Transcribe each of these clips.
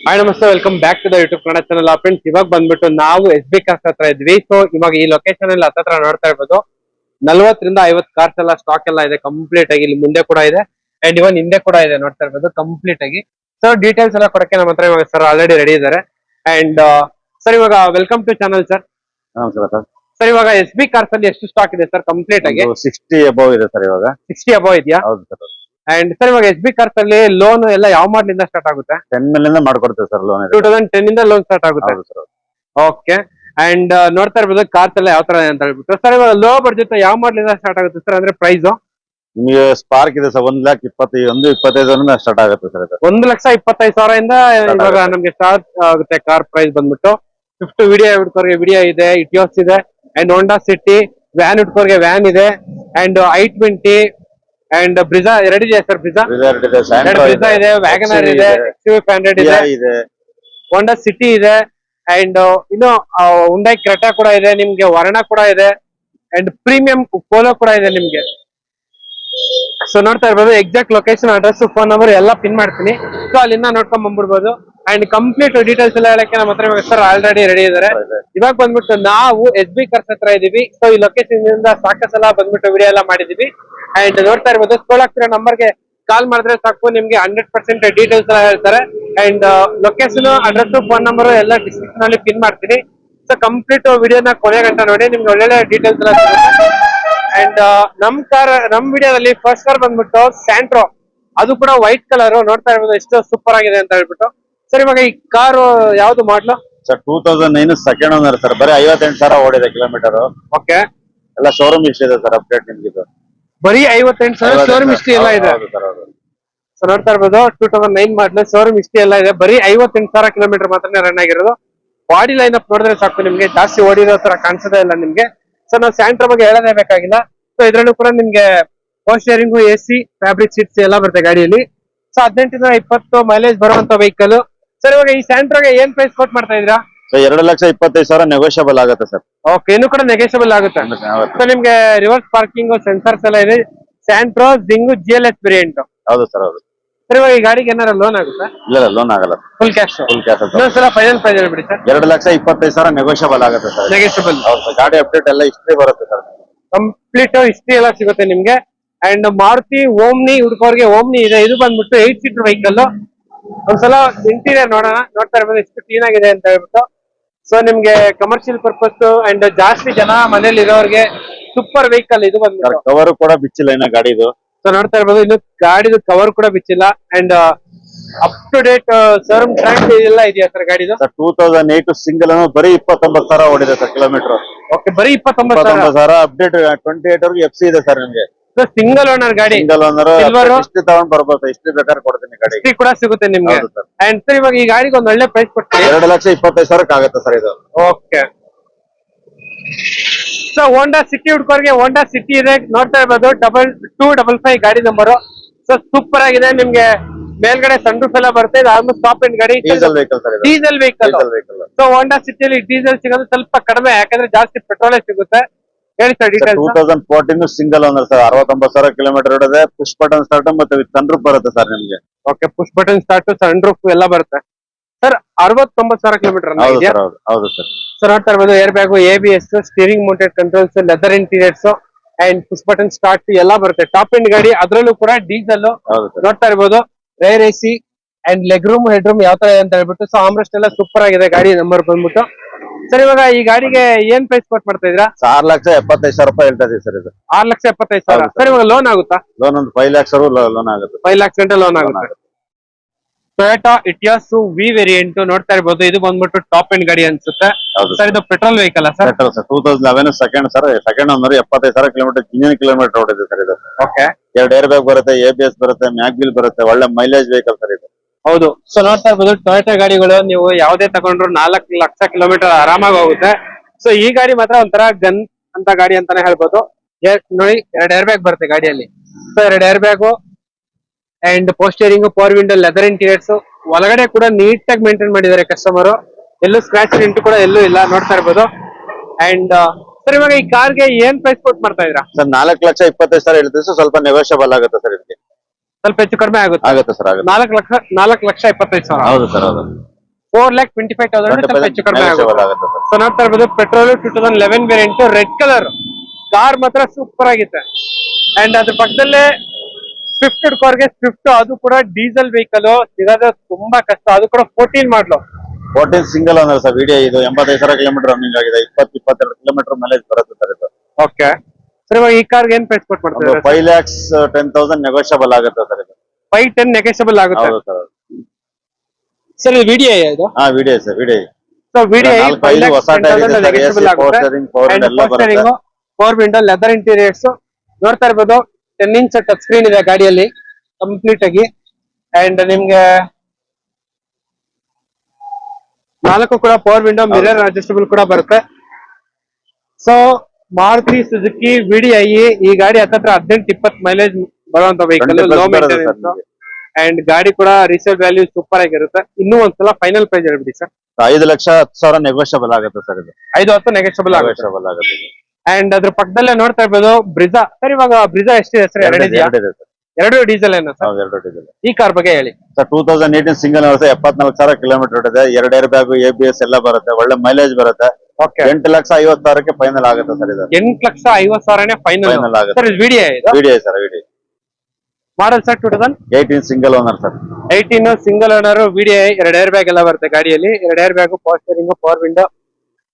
Hi ನಮಸ್ತೆ, welcome back to the YouTube Kannada channel. Friends, ಇವಾಗ ಬಂದ್ಬಿಟ್ಟು ನಾವು ಎಸ್ ಬಿ ಕಾರ್ಸ್ ಹತ್ರ ಇದ್ವಿ. ಸೊ ಇವಾಗ ಈ ಲೊಕೇಶನ್ ಅಲ್ಲಿ ಹತ್ರ ನೋಡ್ತಾ ಇರ್ಬೋದು, 40 ರಿಂದ 50 ಕಾರ್ಸ್ ಎಲ್ಲ ಸ್ಟಾಕ್ ಎಲ್ಲ ಇದೆ ಕಂಪ್ಲೀಟ್ ಆಗಿ. ಇಲ್ಲಿ ಮುಂದೆ ಕೂಡ ಇದೆ ಅಂಡ್ ಇವನ್ ಹಿಂದೆ ಕೂಡ ಇದೆ, ನೋಡ್ತಾ ಇರ್ಬೋದು ಕಂಪ್ಲೀಟ್ ಆಗಿ. ಸೊ ಡೀಟೇಲ್ಸ್ ಎಲ್ಲ ಕೊಡಕ್ಕೆ ನಮ್ಮ ಹತ್ರ ಇವಾಗ ಸರ್ ಆಲ್ರೆಡಿ ರೆಡಿ ಇದ್ದಾರೆ. ಅಂಡ್ ಸರ್, ಇವಾಗ welcome to channel sir. Sir, ಇವಾಗ ಎಸ್ ಬಿ ಕಾರ್ಸ್ ಅಲ್ಲಿ ಎಷ್ಟು ಸ್ಟಾಕ್ ಇದೆ ಸರ್ ಕಂಪ್ಲೀಟ್ ಆಗಿ? 60 ಅಬೌವ್ ಇದೆ ಸರ್. ಇವಾಗ 60 ಅಬೌವ್ ಇದೆಯಾ? ಹೌದು ಸರ್. ಅಂಡ್ ಸರ್, ಇವಾಗ ಎಸ್ ಬಿ ಕಾರ್ಸ್ ಅಲ್ಲಿ ಲೋನ್ ಎಲ್ಲ ಯಾವ ಮಾಡಲ್ ಇಂದ ಸ್ಟಾರ್ಟ್ ಆಗುತ್ತೆ? 10 ಮೇಲಿಂದ ಮಾಡ್ಕೊಡ್ತೇವೆ ಸರ್ ಲೋನ್. 2010 ಇಂದ ಲೋನ್ ಸ್ಟಾರ್ಟ್ ಆಗುತ್ತೆ. ಹೌದು ಸರ್. ಓಕೆ. ಅಂಡ್ ನೋಡ್ತಾ ಇರ್ಬೋದು ಕಾರ್ಸ್ ಎಲ್ಲ ಯಾವ ತರ ಇದೆ ಅಂತ ಹೇಳ್ಬಿಟ್ಟು. ಸರ್, ಇವಾಗ ಲೋ ಬಡ್ಜೆಟ್ ಯಾವ ಮಾಡಲ್ ಇಂದ ಸ್ಟಾರ್ಟ್ ಆಗುತ್ತೆ ಸರ್? ಅಂದ್ರೆ ಪ್ರೈಸ್ ನಿಮಗೆ ಸ್ಪಾರ್ಕ್ ಇದೆ ಸರ್, 1,25,000 ಸ್ಟಾರ್ಟ್ ಆಗುತ್ತೆ ಸರ್. ಇದು 1,25,000 ಇಂದ ಇವಾಗ ನಮ್ಗೆ ಸ್ಟಾರ್ಟ್ ಆಗುತ್ತೆ ಕಾರ್ ಪ್ರೈಸ್ ಬಂದ್ಬಿಟ್ಟು. ಸ್ವಿಫ್ಟ್ ವಿಡಿಯೋ ಹುಡ್ಕೋರ್ಗೆ ವಿಡಿಯೋ ಇದೆ, ಇಟಿಯೋಸ್ ಇದೆ, ಅಂಡ್ ಹೋಂಡಾ ಸಿಟಿ ವ್ಯಾನ್ ಹುಡ್ಕೋರ್ಗೆ ವ್ಯಾನ್ ಇದೆ, ಅಂಡ್ i20 ಅಂಡ್ ಬ್ರಿಜಾ ಎರಡಿದೆ ಸರ್. ಬ್ರಿಜಾ ಇದೆ, ವ್ಯಾಗನರ್ ಇದೆ, XUV500 ಇದೆ, ಹೋಂಡಾ ಸಿಟಿ ಇದೆ, ಅಂಡ್ ಇನ್ನು ಹುಂಡೈ ಕ್ರೆಟಾ ಕೂಡ ಇದೆ, ನಿಮ್ಗೆ ವರ್ಣ ಕೂಡ ಇದೆ, ಅಂಡ್ ಪ್ರೀಮಿಯಂ ಪೋಲೋ ಕೂಡ ಇದೆ ನಿಮ್ಗೆ. ಸೊ ನೋಡ್ತಾ ಇರ್ಬೋದು, exact location, address, phone number ಎಲ್ಲ ಪಿನ್ ಮಾಡ್ತೀನಿ. ಸೊ ಅಲ್ಲಿಂದ ನೋಡ್ಕೊಂಡ್ ಬಂದ್ಬಿಡ್ಬೋದು. ಅಂಡ್ ಕಂಪ್ಲೀಟ್ ಡೀಟೇಲ್ಸ್ ಎಲ್ಲ ಹೇಳಕ್ಕೆ ನಮ್ಮ ಹತ್ರ ಸರ್ ಆಲ್ರೆಡಿ ರೆಡಿ ಇದಾರೆ. ಇವಾಗ ಬಂದ್ಬಿಟ್ಟು ನಾವು ಎಸ್ ಬಿ ಕಾರ್ಸ್ ಹತ್ರ ಇದೀವಿ. ಸೊ ಈ ಲೊಕೇಶನ್ ಇಂದ ಸಾಕಷ್ಟು ಸಲ ಬಂದ್ಬಿಟ್ಟು ವಿಡಿಯೋ ಎಲ್ಲ ಮಾಡಿದೀವಿ. ಅಂಡ್ ನೋಡ್ತಾ ಇರ್ಬೋದು, ಸ್ಕ್ರೋಲ್ ಆಗ್ತಿರೋ ನಂಬರ್ಗೆ ಕಾಲ್ ಮಾಡಿದ್ರೆ ಸಾಕು, ನಿಮ್ಗೆ 100% ಡೀಟೇಲ್ಸ್ ಎಲ್ಲ ಹೇಳ್ತಾರೆ. And location, address, phone number ಎಲ್ಲ ಡಿಸ್ಕ್ರಿಪ್ಷನ್ ಅಲ್ಲಿ ಪಿನ್ ಮಾಡ್ತೀನಿ. ಸೊ ಕಂಪ್ಲೀಟ್ ವಿಡಿಯೋನ ಕೊನೆ ಗಂಟ ನೋಡಿ, ನಿಮ್ಗೆ ಒಳ್ಳೊಳ್ಳೆ ಡೀಟೇಲ್ಸ್ ಎಲ್ಲ ಸಿಗುತ್ತೆ. ಅಂಡ್ ನಮ್ ವಿಡಿಯೋದಲ್ಲಿ ಫಸ್ಟ್ ಕಾರ್ ಬಂದ್ಬಿಟ್ಟು ಸ್ಯಾಂಟ್ರೋ, ಅದು ಕೂಡ ವೈಟ್ ಕಲರ್. ನೋಡ್ತಾ ಇರ್ಬೋದು ಎಷ್ಟು ಸೂಪರ್ ಆಗಿದೆ ಅಂತ ಹೇಳ್ಬಿಟ್ಟು. ಸರ್, ಇವಾಗ ಈ ಕಾರು ಯಾವ್ದು ಮಾಡ್ಲು ಸರ್? 2009 second owner sir. ಬರೀ 58,000 ಓಡಿದೆ ಕಿಲೋಮೀಟರ್. ಓಕೆ. ಎಲ್ಲ ಶೋರೂಮ್ ಇಷ್ಟ ಇದೆ ಸರ್. ಅಪ್ಡೇಟ್ ನಿಮ್ಗೆ ಬರೀ 58,000 ಶೋರೂಮ್ ಹಿಸ್ಟ್ರಿ ಎಲ್ಲ ಇದೆ. ಸೊ ನೋಡ್ತಾ ಇರ್ಬೋದು, 2009 ಮಾಡ್ಲು, ಶೋರೂಮ್ ಹಿಸ್ಟ್ರಿ ಎಲ್ಲ ಇದೆ. ಬರೀ 58,000 ಕಿಲೋಮೀಟರ್ ಮಾತ್ರ ರನ್ ಆಗಿರೋದು. ಬಾಡಿ ಲೈನ್ ಅಪ್ ನೋಡಿದ್ರೆ ಸಾಕು, ನಿಮ್ಗೆ ಜಾಸ್ತಿ ಓಡಿರೋ ತರ ಕಾಣಿಸೋದೇ ಇಲ್ಲ ನಿಮ್ಗೆ. ಸೊ ನಾವು ಸ್ಯಾಂಟ್ರೋ ಬಗ್ಗೆ ಹೇಳೋದೇ ಬೇಕಾಗಿಲ್ಲ. ಸೊ ಇದ್ರಲ್ಲೂ ಕೂಡ ನಿಮ್ಗೆ power steering, AC, fabric seats ಎಲ್ಲ ಬರುತ್ತೆ ಗಾಡಿಯಲ್ಲಿ. ಸೊ 18 ರಿಂದ 20 ಮೈಲೇಜ್ ಬರುವಂತ ವೆಹಿಕಲ್. ಸರ್, ಇವಾಗ ಈ ಸ್ಯಾಂಟ್ರೋಗೆ ಏನ್ ಪ್ರೈಸ್ ಕೋಟ್ ಮಾಡ್ತಾ ಇದ್ದೀರಾ? 2,25,000 ನೆಗೋಷಿಯಬಲ್ ಆಗುತ್ತೆ ಸರ್. ಓಕೆ, ಇನ್ನು ಕೂಡ ನೆಗೋಷಿಯಬಲ್ ಆಗುತ್ತೆ. ಸೊ ನಿಮ್ಗೆ ರಿವರ್ಸ್ ಪಾರ್ಕಿಂಗ್ ಸೆನ್ಸರ್ಸ್ ಎಲ್ಲ ಇದೆ. Santro Zing GLS variant. ಹೌದು ಸರ್. ಹೌದು ಸರ್, ಇವಾಗ ಈ ಗಾಡಿಗೆ ಏನಾರ ಲೋನ್ ಆಗುತ್ತಾ? ಇಲ್ಲ, ಲೋನ್ ಆಗಲ್ಲ. Full cash. Sir final price ಹೇಳ್ಬಿಡಿ ಸರ್. 2,25,000 ನೆಗೋಷಿಯಬಲ್ ಆಗುತ್ತೆ ಸರ್. ನೆಗೋಷಿಯಬಲ್. ಹೌದು, ಗಾಡಿ ಅಪ್ಡೇಟ್ ಎಲ್ಲ ಹಿಸ್ಟ್ರಿ ಬರುತ್ತೆ ಸರ್. ಕಂಪ್ಲೀಟ್ ಹಿಸ್ಟ್ರಿ ಎಲ್ಲ ಸಿಗುತ್ತೆ ನಿಮ್ಗೆ. ಅಂಡ್ ಮಾರುತಿ ಓಮ್ನಿ ಹುಡುಕೋರ್ಗೆ ಓಮ್ನಿ ಇದೆ. ಇದು ಬಂದ್ಬಿಟ್ಟು 8 ಸೀಟರ್ ವೆಹಿಕಲ್. ಒಂದ್ಸಲ ಇಂಟೀರಿಯರ್ ನೋಡೋಣ. ನೋಡ್ತಾ ಇರ್ಬೋದು ಎಷ್ಟು ಕ್ಲೀನ್ ಆಗಿದೆ ಅಂತ ಹೇಳ್ಬಿಟ್ಟು. ಸೊ ನಿಮ್ಗೆ ಕಮರ್ಷಿಯಲ್ ಪರ್ಪಸ್ ಅಂಡ್ ಜಾಸ್ತಿ ಜನ ಮನೇಲಿ ಇರೋರ್ಗೆ ಸೂಪರ್ ವೆಹಿಕಲ್ ಇದು ಬಂದ್ಬಿಟ್ಟು. ಕವರ್ ಕೂಡ ಬಿಚ್ಚಿಲ್ಲ ಇನ್ನ ಗಾಡಿದು. ಸೊ ನೋಡ್ತಾ ಇರ್ಬೋದು, ಇನ್ನು ಗಾಡಿದು ಕವರ್ ಕೂಡ ಬಿಚ್ಚಿಲ್ಲ. And up to date showroom track ಎಲ್ಲ ಇದೆಯಾ ಸರ್ ಗಾಡಿದು? 2008 ಸಿಂಗಲ್ ಬರೀ 29,000 ಓಡಿದೆ ಸರ್ ಕಿಲೋಮೀಟರ್. ಓಕೆ, ಬರೀ 29,000. ಅಪ್ಡೇಟ್ 28 ವರೆಗೂ FC ಇದೆ ಸರ್ ನಿಮ್ಗೆ. ಸಿಂಗಲ್ ಓನರ್ ಗಾಡಿ. ಸಿಂಗಲ್ ಓನರ್ ಇಷ್ಟು ತಗೊಂಡ್ ಬರ್ಬೋದು. ಇಷ್ಟು ಬೇಕಾದ್ರೆ ಕೊಡ್ತೀನಿ ಗಾಡಿ. ಇಷ್ಟು ಕೂಡ ಸಿಗುತ್ತೆ ನಿಮ್ಗೆ. ಅಂಡ್ ಸರ್, ಇವಾಗ ಈ ಗಾಡಿಗೆ ಒಂದು ಒಳ್ಳೆ ಪ್ರೈಸ್ ಕೊಡ್ತೀವಿ. 2,25,000 ಆಗುತ್ತೆ ಸರ್ ಇದು. ಓಕೆ. ಸೊ ಹೋಂಡಾ ಸಿಟಿ ಹುಡ್ಕೋರ್ಗೆ ಹೋಂಡಾ ಸಿಟಿ ಇದೆ. ನೋಡ್ತಾ ಇರ್ಬೋದು, 2255 ಗಾಡಿ ನಂಬರು. ಸೊ ಸೂಪರ್ ಆಗಿದೆ. ನಿಮ್ಗೆ ಮೇಲ್ಗಡೆ ಸನ್ ರೂಫ್ ಎಲ್ಲ ಬರುತ್ತೆ. ಇದು ಆಲ್ಮೋಸ್ಟ್ ಟಾಪ್ ಎಂಡ್ ಗಾಡಿ. Diesel vehicle sir. Diesel vehicle. So Honda ಸಿಟಿಯಲ್ಲಿ ಡೀಸೆಲ್ ಸಿಗೋದು ಸ್ವಲ್ಪ ಕಡಿಮೆ, ಯಾಕಂದ್ರೆ ಜಾಸ್ತಿ ಪೆಟ್ರೋಲೇ ಸಿಗುತ್ತೆ. ಹೇಳಿ sir details. 2014 single owner sir. 69,000 kilometre ಓಡಿದೆ. ಪುಷ್ ಬಟನ್ ಸ್ಟಾರ್ಟ್ ಮತ್ತೆ ಸನ್ ರೂಫ್ ಬರುತ್ತೆ ಸರ್ ನಿಮ್ಗೆ. Okay, push button start, sun roof ಎಲ್ಲ ಬರುತ್ತೆ ಸರ್. 69,000 ಕಿಲೋಮೀಟರ್. ಹೌದು ಸರ್. ಸೊ ನೋಡ್ತಾ ಇರ್ಬೋದು, air bag, ABS, steering mounted controls, leather interiors and push button start ಎಲ್ಲ ಬರುತ್ತೆ. ಟಾಪ್ ಎಂಡ್ ಗಾಡಿ, ಅದ್ರಲ್ಲೂ ಕೂಡ ಡೀಸೆಲ್. ನೋಡ್ತಾ ಇರ್ಬೋದು, rear AC and leg room, head room ಯಾವ ತರ ಇದೆ ಅಂತ ಹೇಳ್ಬಿಟ್ಟು. ಸೊ ಆಮ್ರೆಸ್ಟ್ ಎಲ್ಲ ಸೂಪರ್ ಆಗಿದೆ ಗಾಡಿ ನಂಬರ್ ಬಂದ್ಬಿಟ್ಟು. ಸರ್, ಇವಾಗ ಈ ಗಾಡಿಗೆ ಏನ್ ಪ್ರೈಸ್ ಕೊಟ್ ಮಾಡ್ತಾ ಇದ್ದೀರಾ? 6,75,000 ಹೇಳ್ತಾ ಇದೀವಿ ಸರ್. ಇದು 6,75,000. ಸರ್, ಇವಾಗ ಲೋನ್ ಆಗುತ್ತಾ? ಲೋನ್ ಒಂದು 5 lakhs ಲೋನ್ ಆಗುತ್ತೆ. 5 lakhs ಗಂಟೆ ಲೋನ್ ಆಗುತ್ತೆ. ಟೊಯೋಟಾ ಇಟಿಯಾಸ್ V ವೇರಿಯಂಟ್ ನೋಡ್ತಾ ಇರ್ಬೋದು. ಇದು ಬಂದ್ಬಿಟ್ಟು ಟಾಪ್ ಎಂಡ್ ಗಾಡಿ ಅನ್ಸುತ್ತೆ ಸರ್. ಇದು petrol vehicle sir? Petrol sir. 2011 second sir. Second owner. 75,000 kilometre engine kilometre ಓಡಿದೆ ಸರ್ ಇದು. ಓಕೆ. 2 ಏರ್ ಬ್ಯಾಗ್ ಬರುತ್ತೆ, ABS ಬರುತ್ತೆ, ಮ್ಯಾಗ್ವಿಲ್ ಬರುತ್ತೆ. ಒಳ್ಳೆ ಮೈಲೇಜ್ ವೆಹಿಕಲ್ ಸರ್ ಇದು. ಹೌದು. ಸೊ ನೋಡ್ತಾ ಇರ್ಬೋದು, ಟೊಯೋಟಾ ಗಾಡಿಗಳು ನೀವು ಯಾವುದೇ ತಗೊಂಡ್ರು 4 ಲಕ್ಷ ಕಿಲೋಮೀಟರ್ ಆರಾಮಾಗಿ ಹೋಗುತ್ತೆ. ಸೊ ಈ ಗಾಡಿ ಮಾತ್ರ ಒಂಥರ ಗನ್ ಅಂತ ಗಾಡಿ ಅಂತಾನೆ ಹೇಳ್ಬೋದು. ನೋಡಿ, 2 ಏರ್ ಬ್ಯಾಗ್ ಬರುತ್ತೆ ಗಾಡಿಯಲ್ಲಿ. So 2 air bag and power steering, power window, leather interiors. ಒಳಗಡೆ ಕೂಡ ನೀಟಾಗಿ ಮೇಂಟೈನ್ ಮಾಡಿದ್ದಾರೆ ಕಸ್ಟಮರ್. ಎಲ್ಲೂ ಸ್ಕ್ರಾಚ್ ಇಂಟು ಕೂಡ ಎಲ್ಲೂ ಇಲ್ಲ, ನೋಡ್ತಾ ಇರ್ಬೋದು. ಅಂಡ್ ಸರ್, ಇವಾಗ ಈ ಕಾರ್ಗೆ ಏನ್ ಪ್ರೈಸ್ ಕೊಟ್ ಮಾಡ್ತಾ ಇದ್ದೀರಾ? ಸರ್ 4,25,000 ಹೇಳ್ತೀವಿ. ಸ್ವಲ್ಪ ನೆಗೋಷಿಯಬಲ್ ಆಗುತ್ತೆ ಸರ್ ಇದಕ್ಕೆ. ಸ್ವಲ್ಪ ಹೆಚ್ಚು ಕಡಿಮೆ ಆಗುತ್ತೆ ಸರ್. 4,25,000. ಹೌದು ಸರ್. ಹೌದು. 4,25,000 ಸ್ವಲ್ಪ ಹೆಚ್ಚು ಕಡಿಮೆ ಆಗುತ್ತೆ. ಆಗುತ್ತೆ ಸರ್. ಸೊ ನೋಡ್ತಾ ಇರ್ಬೋದು petrol 2011 variant red colour car ಮಾತ್ರ ಸೂಪರ್ ಆಗಿದೆ. ಅಂಡ್ ಅದ್ರ ಪಕ್ಕದಲ್ಲೇ ಸ್ವಿಫ್ಟ್ ಹಿಡ್ಕೋರ್ಗೆ ಸ್ವಿಫ್ಟ್, ಅದು ಕೂಡ ಡೀಸೆಲ್ ವೆಹಿಕಲ್ ಸಿಗೋದು ತುಂಬಾ ಕಷ್ಟ, ಅದು ಕೂಡ 14 ಮಾಡಲು. 14 ಸಿಂಗಲ್ ಓನರ್ ಸರ್. ವಿಡಿಯೋ ಇದು 85,000 ಕಿಲೋಮೀಟರ್ ರನ್ನಿಂಗ್ ಆಗಿದೆ. 22 ಕಿಲೋಮೀಟರ್ ಮೈಲೇಜ್ ಬರುತ್ತೆ ಸರ್ ಇದು. ಓಕೆ ಸರ್, ಇವಾಗ ಈ ಕಾರ್ಗೆ ಏನ್ ಪ್ರೈಸ್ ಕೊಟ್ಟು ಮಾಡ್ತಾರೆ? 5,10,000 ನೆಗೋಷಿಯಬಲ್ ಆಗುತ್ತೆ ಸರ್ ಇದು. 5-10 ನೆಗೆಷಿಯಬಲ್ ಆಗುತ್ತೆ ಹೌದು ಸರ್. ಸರ್. ಇದು ವಿಡಿಯೋ ಇದು. ಹಾ video sir, video. So video ಹೊಸ ಟೈರ್ ಇದೆ sir. AC, power steering, power window ಎಲ್ಲ ಬರುತ್ತೆ. ಪವರ್ ವಿಂಡೋ, ಲೆದರ್ ಇಂಟೀರಿಯರ್ಸ್ ನೋಡ್ತಾ ಇರ್ಬೋದು. 10 ಇಂಚ್ ಟಚ್ ಸ್ಕ್ರೀನ್ ಇದೆ ಗಾಡಿಯಲ್ಲಿ ಕಂಪ್ಲೀಟ್ ಆಗಿ. ಅಂಡ್ ನಿಮ್ಗೆ 4 ಕೂಡ ಪವರ್ ವಿಂಡೋ, ಮಿರರ್ ಅಡ್ಜಸ್ಟಬಲ್ ಕೂಡ ಬರುತ್ತೆ. ಸೊ ಮಾರುತಿ ಸುಜುಕಿ ವಿಡಿಐ ಈ ಗಾಡಿ ಹತ್ತತ್ರ 18-20 ಮೈಲೇಜ್ ಬರುವಂತ ವೆಹಿಕಲ್, ಲೋ ಮೇಂಟೆನೆನ್ಸ್. ಅಂಡ್ ಗಾಡಿ ಕೂಡ ರೀಸೇಲ್ ವ್ಯಾಲ್ಯೂ ಸೂಪರ್ ಆಗಿರುತ್ತೆ. ಇನ್ನೂ ಒಂದ್ಸಲ ಫೈನಲ್ ಪ್ರೈಸ್ ಹೇಳ್ಬಿಡಿ ಸರ್. 5,10,000 ನೆಗೋಷಿಯಬಲ್ ಆಗುತ್ತೆ ಸರ್ ಇದು. 5-10 ನೆಗೆಷಿಯಬಲ್ ಆಗುತ್ತೆ. ನೆಗೋಷಿಯಬಲ್ ಆಗುತ್ತೆ. ಅಂಡ್ ಅದ್ರ ಪಕ್ಕದಲ್ಲೇ ನೋಡ್ತಾ ಇರ್ಬೋದು ಬ್ರಿಜಾ. ಸರ್ ಇವಾಗ ಬ್ರಿಜಾ ಎಷ್ಟಿದೆ ಸರ್? 2 ಇದೆಯಾ? 2 ಇದೆ ಸರ್. 2 ಡೀಸೆಲ್ ಏನೋ ಸರ್? ಹೌದು, 2 ಡೀಸೆಲ್. ಈ ಕಾರ್ ಬಗ್ಗೆ ಹೇಳಿ ಸರ್. 2018 ಸಿಂಗಲ್ ಓನರ್, 74,000 ಕಿಲೋಮೀಟರ್ ಓಡಿದೆ. 2 ಏರ್ ಬ್ಯಾಗ್, ABS ಎಲ್ಲ ಬರುತ್ತೆ. ಒಳ್ಳೆ ಮೈಲೇಜ್ ಬರುತ್ತೆ. ಓಕೆ. 8,50,000ಕ್ಕೆ ಫೈನಲ್ ಆಗುತ್ತೆ ಸರ್ ಇದು. 8,50,000 ಫೈನಲ್ ಆಗುತ್ತೆ ಸರ್. ಇದು ವಿಡಿಯೋ ಇದು. Video sir, video. Model sir 2018 single owner sir. 18 single owner video. 2 air bag ಎಲ್ಲ ಬರುತ್ತೆ ಗಾಡಿಯಲ್ಲಿ. 2 air bag, power steering, power window,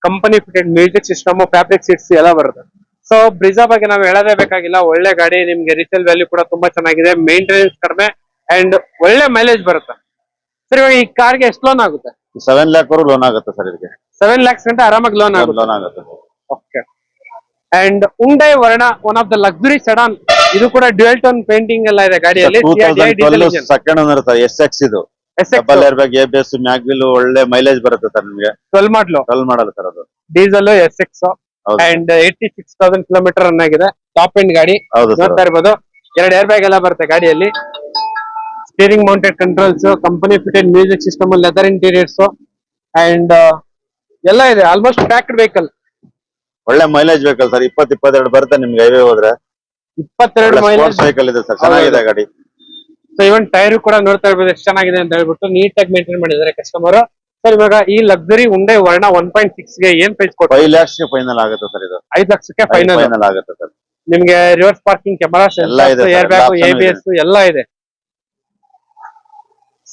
company fitted music system, fabric seats ಎಲ್ಲ ಬರುತ್ತೆ. ಸೊ ಬ್ರಿಜಾ ಬಗ್ಗೆ ನಾವು ಹೇಳೋದೇ ಬೇಕಾಗಿಲ್ಲ. ಒಳ್ಳೆ ಗಾಡಿ, ನಿಮ್ಗೆ ರೀಸೇಲ್ ವ್ಯಾಲ್ಯೂ ಕೂಡ ತುಂಬಾ ಚೆನ್ನಾಗಿದೆ, ಮೇಂಟೆನೆನ್ಸ್ ಕಡಿಮೆ ಅಂಡ್ ಒಳ್ಳೆ ಮೈಲೇಜ್ ಬರುತ್ತೆ. ಸರ್ ಇವಾಗ ಈ ಕಾರ್ಗೆ ಎಷ್ಟು ಲೋನ್ ಆಗುತ್ತೆ? 7 lakh ವರೆಗೂ ಲೋನ್ ಆಗುತ್ತೆ ಸರ್ ಇದಕ್ಕೆ. 7 lakhs ಗಂಟೆ ಆರಾಮಾಗಿ ಲೋನ್ ಆಗುತ್ತೆ. ಲೋನ್ ಆಗುತ್ತೆ. ಓಕೆ. ಅಂಡ್ ಉಂಡೈ ವರ್ಣ, one of the luxury sedan. ಇದು ಕೂಡ ಡ್ಯುಯಲ್ ಟೋನ್ ಪೇಂಟಿಂಗ್ ಎಲ್ಲ ಇದೆ ಗಾಡಿಯಲ್ಲಿ. 2012 ಸೆಕೆಂಡ್ ಓನರ್ ಸರ್. SX ಇದು. Double air bag, ABS, mag wheel, ಒಳ್ಳೆ ಮೈಲೇಜ್ ಬರುತ್ತೆ ಸರ್ ನಿಮಗೆ. 12 ಮಾಡಲು. 12 ಮಾಡಲ್ಲ ಸರ್ ಅದು. Diesel SX and 86,000 kilometre run ಆಗಿದೆ. ಟಾಪ್ ಎಂಡ್ ಗಾಡಿ ನೋಡ್ತಾ ಇರ್ಬೋದು. 2 ಏರ್ ಬ್ಯಾಗ್ ಎಲ್ಲ ಬರುತ್ತೆ ಗಾಡಿಯಲ್ಲಿ. Steering mounted controls, company fitted music system, leather interiors and ಎಲ್ಲ ಇದೆ. Almost packed vehicle. ಒಳ್ಳೆ ಮೈಲೇಜ್ ವೆಹಿಕಲ್ ಸರ್. 20-22 ಬರುತ್ತೆ ನಿಮ್ಗೆ ಹೈವೇ ಹೋದ್ರೆ. 22 ಮೈಲೇಜ್ ವೆಹಿಕಲ್ ಇದೆ ಸರ್. ಚೆನ್ನಾಗಿದೆ ಗಾಡಿ. ಸೊ ಇವನ್ ಟೈರ್ ಕೂಡ ನೋಡ್ತಾ ಇರ್ಬೋದು ಎಷ್ಟು ಚೆನ್ನಾಗಿದೆ ಅಂತ ಹೇಳ್ಬಿಟ್ಟು ನೀಟಾಗಿ ಮೇಂಟೈನ್ ಮಾಡಿದ್ದಾರೆ ಕಸ್ಟಮರ್. ಸರ್ ಇವಾಗ ಈ ಲಕ್ಸುರಿ ಉಂಡೈ ವರ್ಣ 1.6 ಗೆ ಏನ್ ಪ್ರೈಸ್ ಕೊಟ್ಟು? 5 lakhs ಫೈನಲ್ ಆಗುತ್ತೆ ಸರ್ ಇದು. 5 ಲಕ್ಷಕ್ಕೆ ಫೈನಲ್ ಆಗುತ್ತೆ ಸರ್. ನಿಮ್ಗೆ reverse parking camera, air bag, ABS ಎಲ್ಲ ಇದೆ.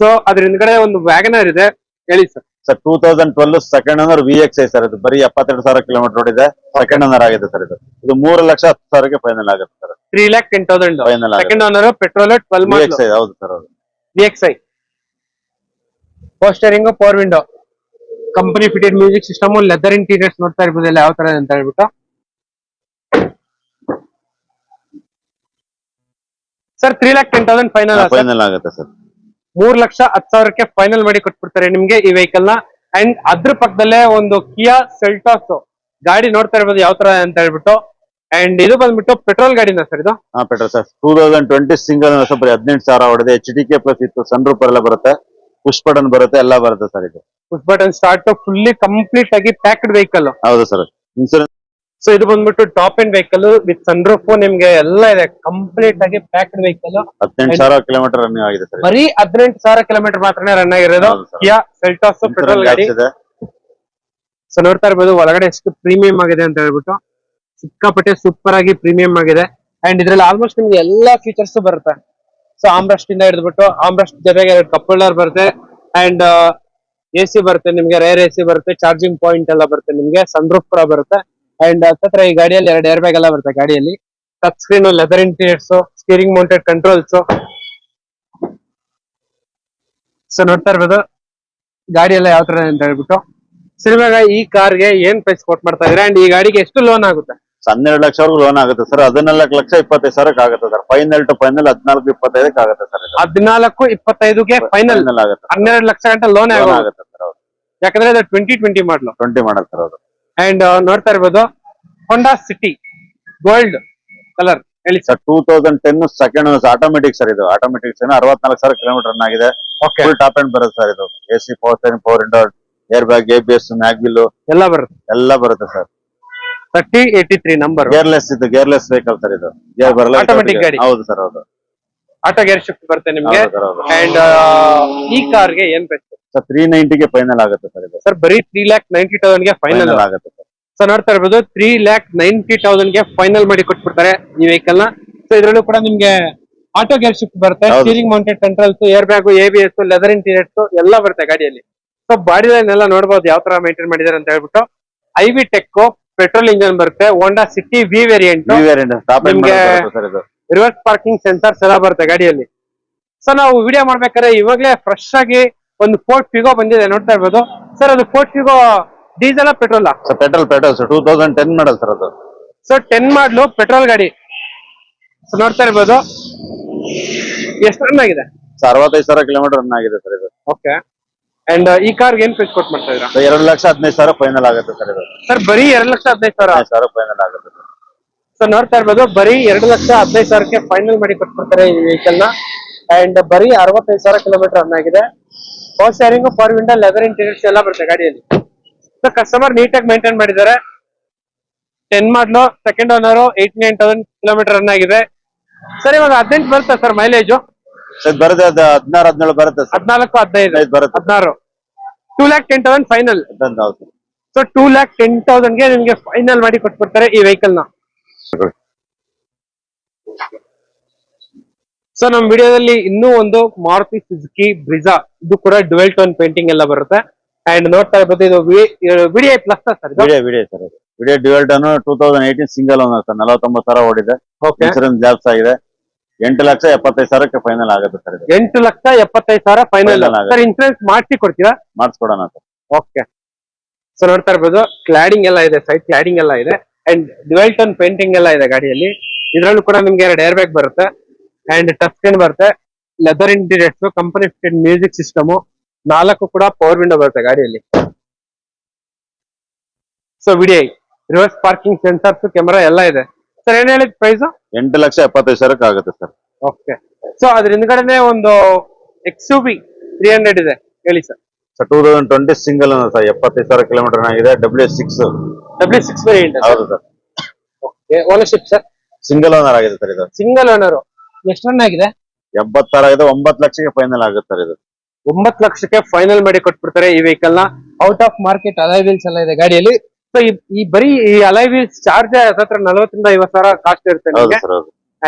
ಸೊ ಅದ್ರ ಹಿಂದ್ಗಡೆ ಒಂದು ವ್ಯಾಗನರ್ ಇದೆ. ಹೇಳಿ sir. Sir 2012 second owner VXI sir. ಇದು ಬರೀ 72,000 ಕಿಲೋಮೀಟರ್ ಓಡಿದೆ. ಸೆಕೆಂಡ್ ಓನರ್ ಆಗಿದೆ ಸರ್ ಇದು. ಇದು 3,10,000ಕ್ಕೆ ಫೈನಲ್ ಆಗುತ್ತೆ sir. 3,10,000 final second owner, petrol 12 ಮಾಡಲ್. VXI ಹೌದು ಸರ್. ಹೌದು. VXI power steering, power window, company fitted music system, leather interiors ನೋಡ್ತಾ ಇರ್ಬೋದು ಎಲ್ಲ ಯಾವ ತರ ಅಂತ ಹೇಳ್ಬಿಟ್ಟು. ಸರ್ 3,10,000 ಫೈನಲ್ ಫೈನಲ್ ಆಗುತ್ತೆ ಸರ್. 3,10,000ಕ್ಕೆ ಫೈನಲ್ ಮಾಡಿ ಕೊಟ್ಬಿಡ್ತಾರೆ ನಿಮ್ಗೆ ಈ ವೆಹಿಕಲ್ ನ. ಅಂಡ್ ಅದ್ರ ಪಕ್ಕದಲ್ಲೇ ಒಂದು ಕಿಯಾ ಸೆಲ್ಟಾಸ್ ಗಾಡಿ ನೋಡ್ತಾ ಇರ್ಬೋದು ಯಾವ ತರ ಅಂತ ಹೇಳ್ಬಿಟ್ಟು. ಅಂಡ್ ಇದು ಬಂದ್ಬಿಟ್ಟು ಪೆಟ್ರೋಲ್ ಗಾಡಿನ ಸರ್ ಇದು? ಹಾ ಪೆಟ್ರೋಲ್ ಸರ್. 2020 single sir. 18,000 ಹೊಡೆದೆ. HDK ಪ್ಲಸ್ ಇತ್ತು. ಸನ್ ರೂಫ್ ಎಲ್ಲ ಬರುತ್ತೆ. ಪುಷ್ ಬಟನ್ ಬರುತ್ತೆ. ಎಲ್ಲ ಬರುತ್ತೆ ಸರ್ ಇದು. Push button start, fully complete ಆಗಿ ಪ್ಯಾಕ್ಡ್ ವೆಹಿಕಲ್. ಹೌದು ಸರ್. ಇನ್ಸೂರೆನ್ಸ್. ಸೊ ಇದು ಬಂದ್ಬಿಟ್ಟು top end vehicle with sun roof, ನಿಮ್ಗೆ ಎಲ್ಲ ಇದೆ. ಕಂಪ್ಲೀಟ್ ಆಗಿ ಪ್ಯಾಕ್ಡ್ ವೆಹಿಕಲ್. 18,000 ಕಿಲೋಮೀಟರ್ ರನ್ನಿಂಗ್ ಆಗಿದೆ ಸರ್. ಬರೀ 18,000 ಕಿಲೋಮೀಟರ್ ಮಾತ್ರನೇ ರನ್ ಆಗಿರೋದು. ಕಿಯಾ ಸೆಲ್ಟಾಸ್ ಪೆಟ್ರೋಲ್ ಗಾಡಿ. ಸೊ ನೋಡ್ತಾ ಇರ್ಬೋದು ಒಳಗಡೆ ಎಷ್ಟು ಪ್ರೀಮಿಯಂ ಆಗಿದೆ ಅಂತ ಹೇಳ್ಬಿಟ್ಟು. ಸಿಕ್ಕಾಪಟ್ಟೆ ಸೂಪರ್ ಆಗಿ ಪ್ರೀಮಿಯಂ ಆಗಿದೆ. ಅಂಡ್ ಇದ್ರಲ್ಲಿ ಆಲ್ಮೋಸ್ಟ್ ನಿಮ್ಗೆ ಎಲ್ಲಾ ಫೀಚರ್ಸ್ ಬರುತ್ತೆ. ಸೊ ಆಮ್ರೆಸ್ಟ್ ಇಂದ ಹಿಡಿದ್ಬಿಟ್ಟು ಆಮ್ರೆಸ್ಟ್ ಜೊತೆಗೆ 2 ಕಪ್ ಹೋಲ್ಡರ್ ಬರುತ್ತೆ. ಅಂಡ್ AC ಬರುತ್ತೆ ನಿಮ್ಗೆ, ರೇರ್ AC ಬರುತ್ತೆ, ಚಾರ್ಜಿಂಗ್ ಪಾಯಿಂಟ್ ಎಲ್ಲ ಬರುತ್ತೆ ನಿಮ್ಗೆ, ಸನ್ ರೂಫ್ ಕೂಡ ಬರುತ್ತೆ. ಅಂಡ್ ಹತ್ರ ಈ ಗಾಡಿಯಲ್ಲಿ 2 ಏರ್ ಬ್ಯಾಗ್ ಎಲ್ಲ ಬರುತ್ತೆ ಗಾಡಿಯಲ್ಲಿ. Touch screen, leather interiors, steering mounted controls. So ನೋಡ್ತಾ ಇರ್ಬೋದು ಗಾಡಿ ಎಲ್ಲ ಯಾವ ತರ ಅಂತ ಹೇಳ್ಬಿಟ್ಟು. ಸರ್ ಇವಾಗ ಈ ಕಾರ್ಗೆ ಏನ್ ಪ್ರೈಸ್ ಕೊಟ್ ಮಾಡ್ತಾ ಇದ್ರೆ ಅಂಡ್ ಈ ಗಾಡಿಗೆ ಎಷ್ಟು ಲೋನ್ ಆಗುತ್ತೆ? 12 ಲಕ್ಷವರೆಗೂ ಲೋನ್ ಆಗುತ್ತೆ ಸರ್. 14,25,000 ಆಗುತ್ತೆ ಸರ್. ಫೈನಲ್ ಟು ಫೈನಲ್ 14-25 ಆಗುತ್ತೆ ಸರ್. 14-25ಗೆ ಫೈನಲ್ ಆಗುತ್ತೆ. 12 ಲಕ್ಷ ಗಂಟೆ ಲೋನ್ ಆಗುತ್ತೆ ಸರ್. ಹೌದು. ಯಾಕಂದ್ರೆ ಅದು 2020 ಮಾಡಲು. 20 ಮಾಡಲ್ ಸರ್. ಹೌದು. ಅಂಡ್ ನೋಡ್ತಾ ಇರ್ಬೋದು ಹೋಂಡಾ ಸಿಟಿ ಗೋಲ್ಡ್ ಕಲರ್. ಹೇಳಿ ಸರ್. 2010 ಸೆಕೆಂಡ್ ಆಟೋಮೆಟಿಕ್ ಸರ್ ಇದು. ಆಟೋಮೆಟಿಕ್ 64,000 ಕಿಲೋಮೀಟರ್ ರನ್ ಆಗಿದೆ. ಫುಲ್ ಟಾಪ್ ಎಂಡ್ ಬರುತ್ತೆ ಸರ್ ಇದು. AC, power steering, power window, air bag, ABS, mag wheel ಎಲ್ಲ ಬರುತ್ತೆ. ಎಲ್ಲ ಬರುತ್ತೆ ಸರ್. 3083 ನಂಬರ್. ಗೇರ್ಲೆಸ್ ಇದು. ಗೇರ್ಲೆಸ್ ವೆಹಿಕಲ್ ಸರ್ ಇದು. ಗೇರ್ ಬರಲ್ಲ. ಆಟೋಮೆಟಿಕ್ ಗಾಡಿ. ಹೌದು ಸರ್. ಹೌದು. ಆಟೋ ಗೇರ್ ಶಿಫ್ಟ್ ಬರುತ್ತೆ ನಿಮ್ಗೆ. ಅಂಡ್ ಈ ಕಾರ್ಗೆ ಏನ್ ಪ್ರೈಸ್? ಸರ್ 390 ಗೆ ಫೈನಲ್ ಆಗುತ್ತೆ ಸರ್ ಇದು. ಸರ್ ಬರೀ 3,90,000 ಗೆ ಫೈನಲ್ ಫೈನಲ್ ಆಗುತ್ತೆ ಸರ್. ಸೊ ನೋಡ್ತಾ ಇರ್ಬೋದು 3,90,000 ಗೆ ಫೈನಲ್ ಮಾಡಿ ಕೊಟ್ಬಿಡ್ತಾರೆ ಈ ವೆಹಿಕಲ್ ನ. ಸೊ ಇದ್ರಲ್ಲೂ ಕೂಡ ನಿಮ್ಗೆ ಆಟೋ ಗೇರ್ ಶಿಫ್ಟ್ ಬರುತ್ತೆ, ಹೌದು. Steering mounted controls, air bag, ABS, leather interiors ಎಲ್ಲ ಬರುತ್ತೆ ಗಾಡಿಯಲ್ಲಿ. ಸೊ ಬಾಡಿ ಲೈನ್ ಎಲ್ಲ ನೋಡಬಹುದು ಯಾವ ತರ ಮೇಂಟೈನ್ ಮಾಡಿದ್ದಾರೆ ಅಂತ ಹೇಳ್ಬಿಟ್ಟು. IV ಟೆಕ್ ಪೆಟ್ರೋಲ್ ಇಂಜಿನ್ ಬರುತ್ತೆ, Honda City V variant, top end ನಿಮ್ಗೆ ಸರ್ ಇದು. ರಿವರ್ಸ್ ಪಾರ್ಕಿಂಗ್ ಸೆನ್ಸರ್ಸ್ ಎಲ್ಲ ಬರುತ್ತೆ ಗಾಡಿಯಲ್ಲಿ. ಸೊ ನಾವು ವಿಡಿಯೋ ಮಾಡ್ಬೇಕಾದ್ರೆ ಇವಾಗಲೇ ಫ್ರೆಶ್ ಆಗಿ ಒಂದು ಫೋರ್ಡ್ ಫಿಗೋ ಬಂದಿದೆ ನೋಡ್ತಾ ಇರ್ಬೋದು. ಸರ್ ಅದು Ford Figo diesel petrol? Sir petrol sir 2010 model sir ಅದು. ಸೊ 10 ಮಾಡಲು ಪೆಟ್ರೋಲ್ ಗಾಡಿ. ಸೊ ನೋಡ್ತಾ ಇರ್ಬೋದು ಎಷ್ಟು ರನ್ ಆಗಿದೆ? 65,000 ಕಿಲೋಮೀಟರ್ ರನ್ ಆಗಿದೆ ಸರ್ ಇದು. ಓಕೆ. ಅಂಡ್ ಈ ಕಾರ್ಗೆ ಏನ್ ಪ್ರೈಸ್ ಕೊಟ್ಟು ಮಾಡ್ತಾ ಇದ್ದೀರಾ? 2,15,000 ಫೈನಲ್ ಆಗುತ್ತೆ ಸರ್ ಇದು. ಸರ್ ಬರೀ 2,15,000? 15,000 ಫೈನಲ್ ಆಗುತ್ತೆ ಸರ್. ಸೊ ನೋಡ್ತಾ ಇರ್ಬೋದು ಬರೀ 2,15,000ಕ್ಕೆ ಫೈನಲ್ ಮಾಡಿ ಕೊಟ್ಬಿಡ್ತಾರೆ ಈ ವೆಹಿಕಲ್ ನ. ಅಂಡ್ ಬರೀ 65,000 ಕಿಲೋಮೀಟರ್ ರನ್ ಆಗಿದೆ. Power steering, power window, leather interiors ಎಲ್ಲ ಬರುತ್ತೆ ಗಾಡಿಯಲ್ಲಿ. ಸೊ ಕಸ್ಟಮರ್ ನೀಟಾಗಿ ಮೇಂಟೈನ್ ಮಾಡಿದ್ದಾರೆ. 10 ಮಾಡಲು, ಸೆಕೆಂಡ್ ಓನರ್, 89,000 ಕಿಲೋಮೀಟರ್ ರನ್ ಆಗಿದೆ. ಸರ್ ಇವಾಗ 18 ಬರುತ್ತೆ ಸರ್ ಮೈಲೇಜ್? ಸರ್ ಬರುತ್ತೆ, ಅದು 16-17 ಬರುತ್ತೆ ಸರ್. 14-15 ಬರುತ್ತೆ. 16. 2,10,000 ಫೈನಲ್. ಸೊ 2,10,000 ಗೆ ನಿಮ್ಗೆ ಫೈನಲ್ ಮಾಡಿ ಕೊಟ್ಬಿಡ್ತಾರೆ ಈ ವೆಹಿಕಲ್ ನ. ಸೊ ನಮ್ ವಿಡಿಯೋದಲ್ಲಿ ಇನ್ನೂ ಒಂದು ಮಾರುತಿ ಸುಜುಕಿ ಬ್ರಿಜಾ, ಇದು ಕೂಡ ಡ್ಯುಯಲ್ ಟೋನ್ ಪೇಂಟಿಂಗ್ ಎಲ್ಲ ಬರುತ್ತೆ. ಅಂಡ್ ನೋಡ್ತಾ ಇರ್ಬೋದು ಇದು VDI plus sir? VDI sir ಇದು. VDI dual tone 2018 single owner sir. 49,000 ಓಡಿದೆ. ಇನ್ಸೂರೆನ್ಸ್ ಜಾಬ್ಸ್ ಆಗಿದೆ. 8,75,000ಕ್ಕೆ ಫೈನಲ್ ಆಗುತ್ತೆ ಸರ್ ಇದು. 8,75,000 ಫೈನಲ್ ಸರ್. ಇನ್ಸೂರೆನ್ಸ್ ಮಾಡಿಸಿ ಕೊಡ್ತೀರಾ? ಮಾಡಿಸ್ಕೊಡೋಣ ಸರ್. ಓಕೆ. ಸೊ ನೋಡ್ತಾ ಇರ್ಬೋದು ಕ್ಲಾಡಿಂಗ್ ಎಲ್ಲ ಇದೆ, ಸೈಡ್ ಕ್ಲಾಡಿಂಗ್ ಎಲ್ಲ ಇದೆ. ಅಂಡ್ ಡ್ಯುಯಲ್ ಟೋನ್ ಪೇಂಟಿಂಗ್ ಎಲ್ಲ ಇದೆ ಗಾಡಿಯಲ್ಲಿ. ಇದ್ರಲ್ಲೂ ಕೂಡ ನಿಮ್ಗೆ 2 ಏರ್ ಬ್ಯಾಗ್ ಬರುತ್ತೆ ಅಂಡ್ ಟಚ್ ಸ್ಕ್ರೀನ್ ಬರುತ್ತೆ, leather interiors, company fitted music system, 4 ಕೂಡ ಪವರ್ ವಿಂಡೋ ಬರುತ್ತೆ ಗಾಡಿಯಲ್ಲಿ. So VDI reverse parking sensors, camera ಎಲ್ಲ ಇದೆ. ಸರ್ ಏನ್ ಹೇಳಿದ್ ಪ್ರೈಸ್? 8,75,000ಕ್ಕೆ ಆಗುತ್ತೆ ಸರ್. ಓಕೆ. ಸೊ ಅದ್ರ ಹಿಂದ್ಗಡೆನೆ ಒಂದು XUV 300 ಇದೆ, ಹೇಳಿ sir. Sir 2020 single owner sir. 75,000 kilometre ಆಗಿದೆ. W6 variant. ಹೌದು sir. Okay. Ownership sir? Single owner ಆಗಿದೆ ಸರ್ ಇದು. Single owner. ಎಷ್ಟು ರನ್ ಆಗಿದೆ? 80,000 ಆಗಿದೆ. 9 ಲಕ್ಷಕ್ಕೆ ಫೈನಲ್ ಆಗುತ್ತೆ ಸರ್ ಇದು. 9 ಲಕ್ಷಕ್ಕೆ ಫೈನಲ್ ಮಾಡಿ ಕೊಟ್ಬಿಡ್ತಾರೆ ಈ ವೆಹಿಕಲ್ ನ. Out of market alloy wheels ಎಲ್ಲ ಇದೆ ಗಾಡಿಯಲ್ಲಿ. ಸೊ ಈ ಬರೀ ಈ ಅಲಾಯ್ ವೀಲ್ಸ್ ಚಾರ್ಜ್ ಹತ್ರ 40,000-50,000 ಕಾಸ್ಟ್ ಇರುತ್ತೆ ನಿಮಗೆ.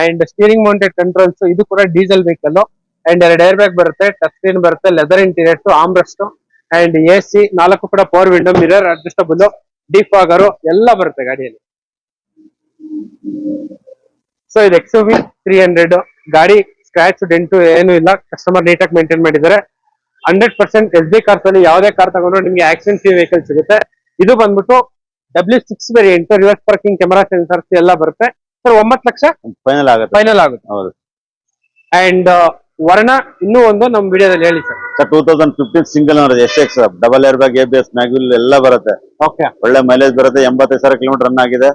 ಅಂಡ್ ಸ್ಟೀರಿಂಗ್ ಮೌಂಟೆಡ್ ಕಂಟ್ರೋಲ್ಸ್, ಇದು ಕೂಡ diesel vehicle. And 2 air bag ಬರುತ್ತೆ, ಟಚ್ ಸ್ಕ್ರೀನ್ ಬರುತ್ತೆ, leather interiors, armrest and AC, 4 ಕೂಡ power window, mirror adjustable, defogger ಎಲ್ಲ ಬರುತ್ತೆ ಗಾಡಿಯಲ್ಲಿ. ಸೊ ಇದು XUV 300 ಗಾಡಿ. ಸ್ಕ್ರಾಚ್ ಡೆಂಟು ಏನು ಇಲ್ಲ, ಕಸ್ಟಮರ್ ನೀಟಾಗಿ ಮೇಂಟೈನ್ ಮಾಡಿದ್ದಾರೆ. 100% SB ಕಾರ್ಸ್ ಅಲ್ಲಿ ಯಾವುದೇ ಕಾರ್ ತಗೊಂಡ್ರು ನಿಮ್ಗೆ ಆಕ್ಸಿಡೆಂಟ್ ಫ್ರೀ ವೆಹಿಕಲ್ ಸಿಗುತ್ತೆ. ಇದು ಬಂದ್ಬಿಟ್ಟು W6 variant, reverse parking, camera sensors ಎಲ್ಲ ಬರುತ್ತೆ. ಸರ್ 9 ಲಕ್ಷ ಫೈನಲ್ ಆಗುತ್ತೆ. ಹೌದು. ಅಂಡ್ ವರ್ಣ ಇನ್ನೂ ಒಂದು ನಮ್ ವಿಡಿಯೋದಲ್ಲಿ ಹೇಳಿ sir. Sir 2015 single owner SX, double air bag, ABS, mag wheel ಎಲ್ಲ ಬರುತ್ತೆ. ಓಕೆ. ಒಳ್ಳೆ ಮೈಲೇಜ್ ಬರುತ್ತೆ. 85,000 ಕಿಲೋಮೀಟರ್ ರನ್ ಆಗಿದೆ.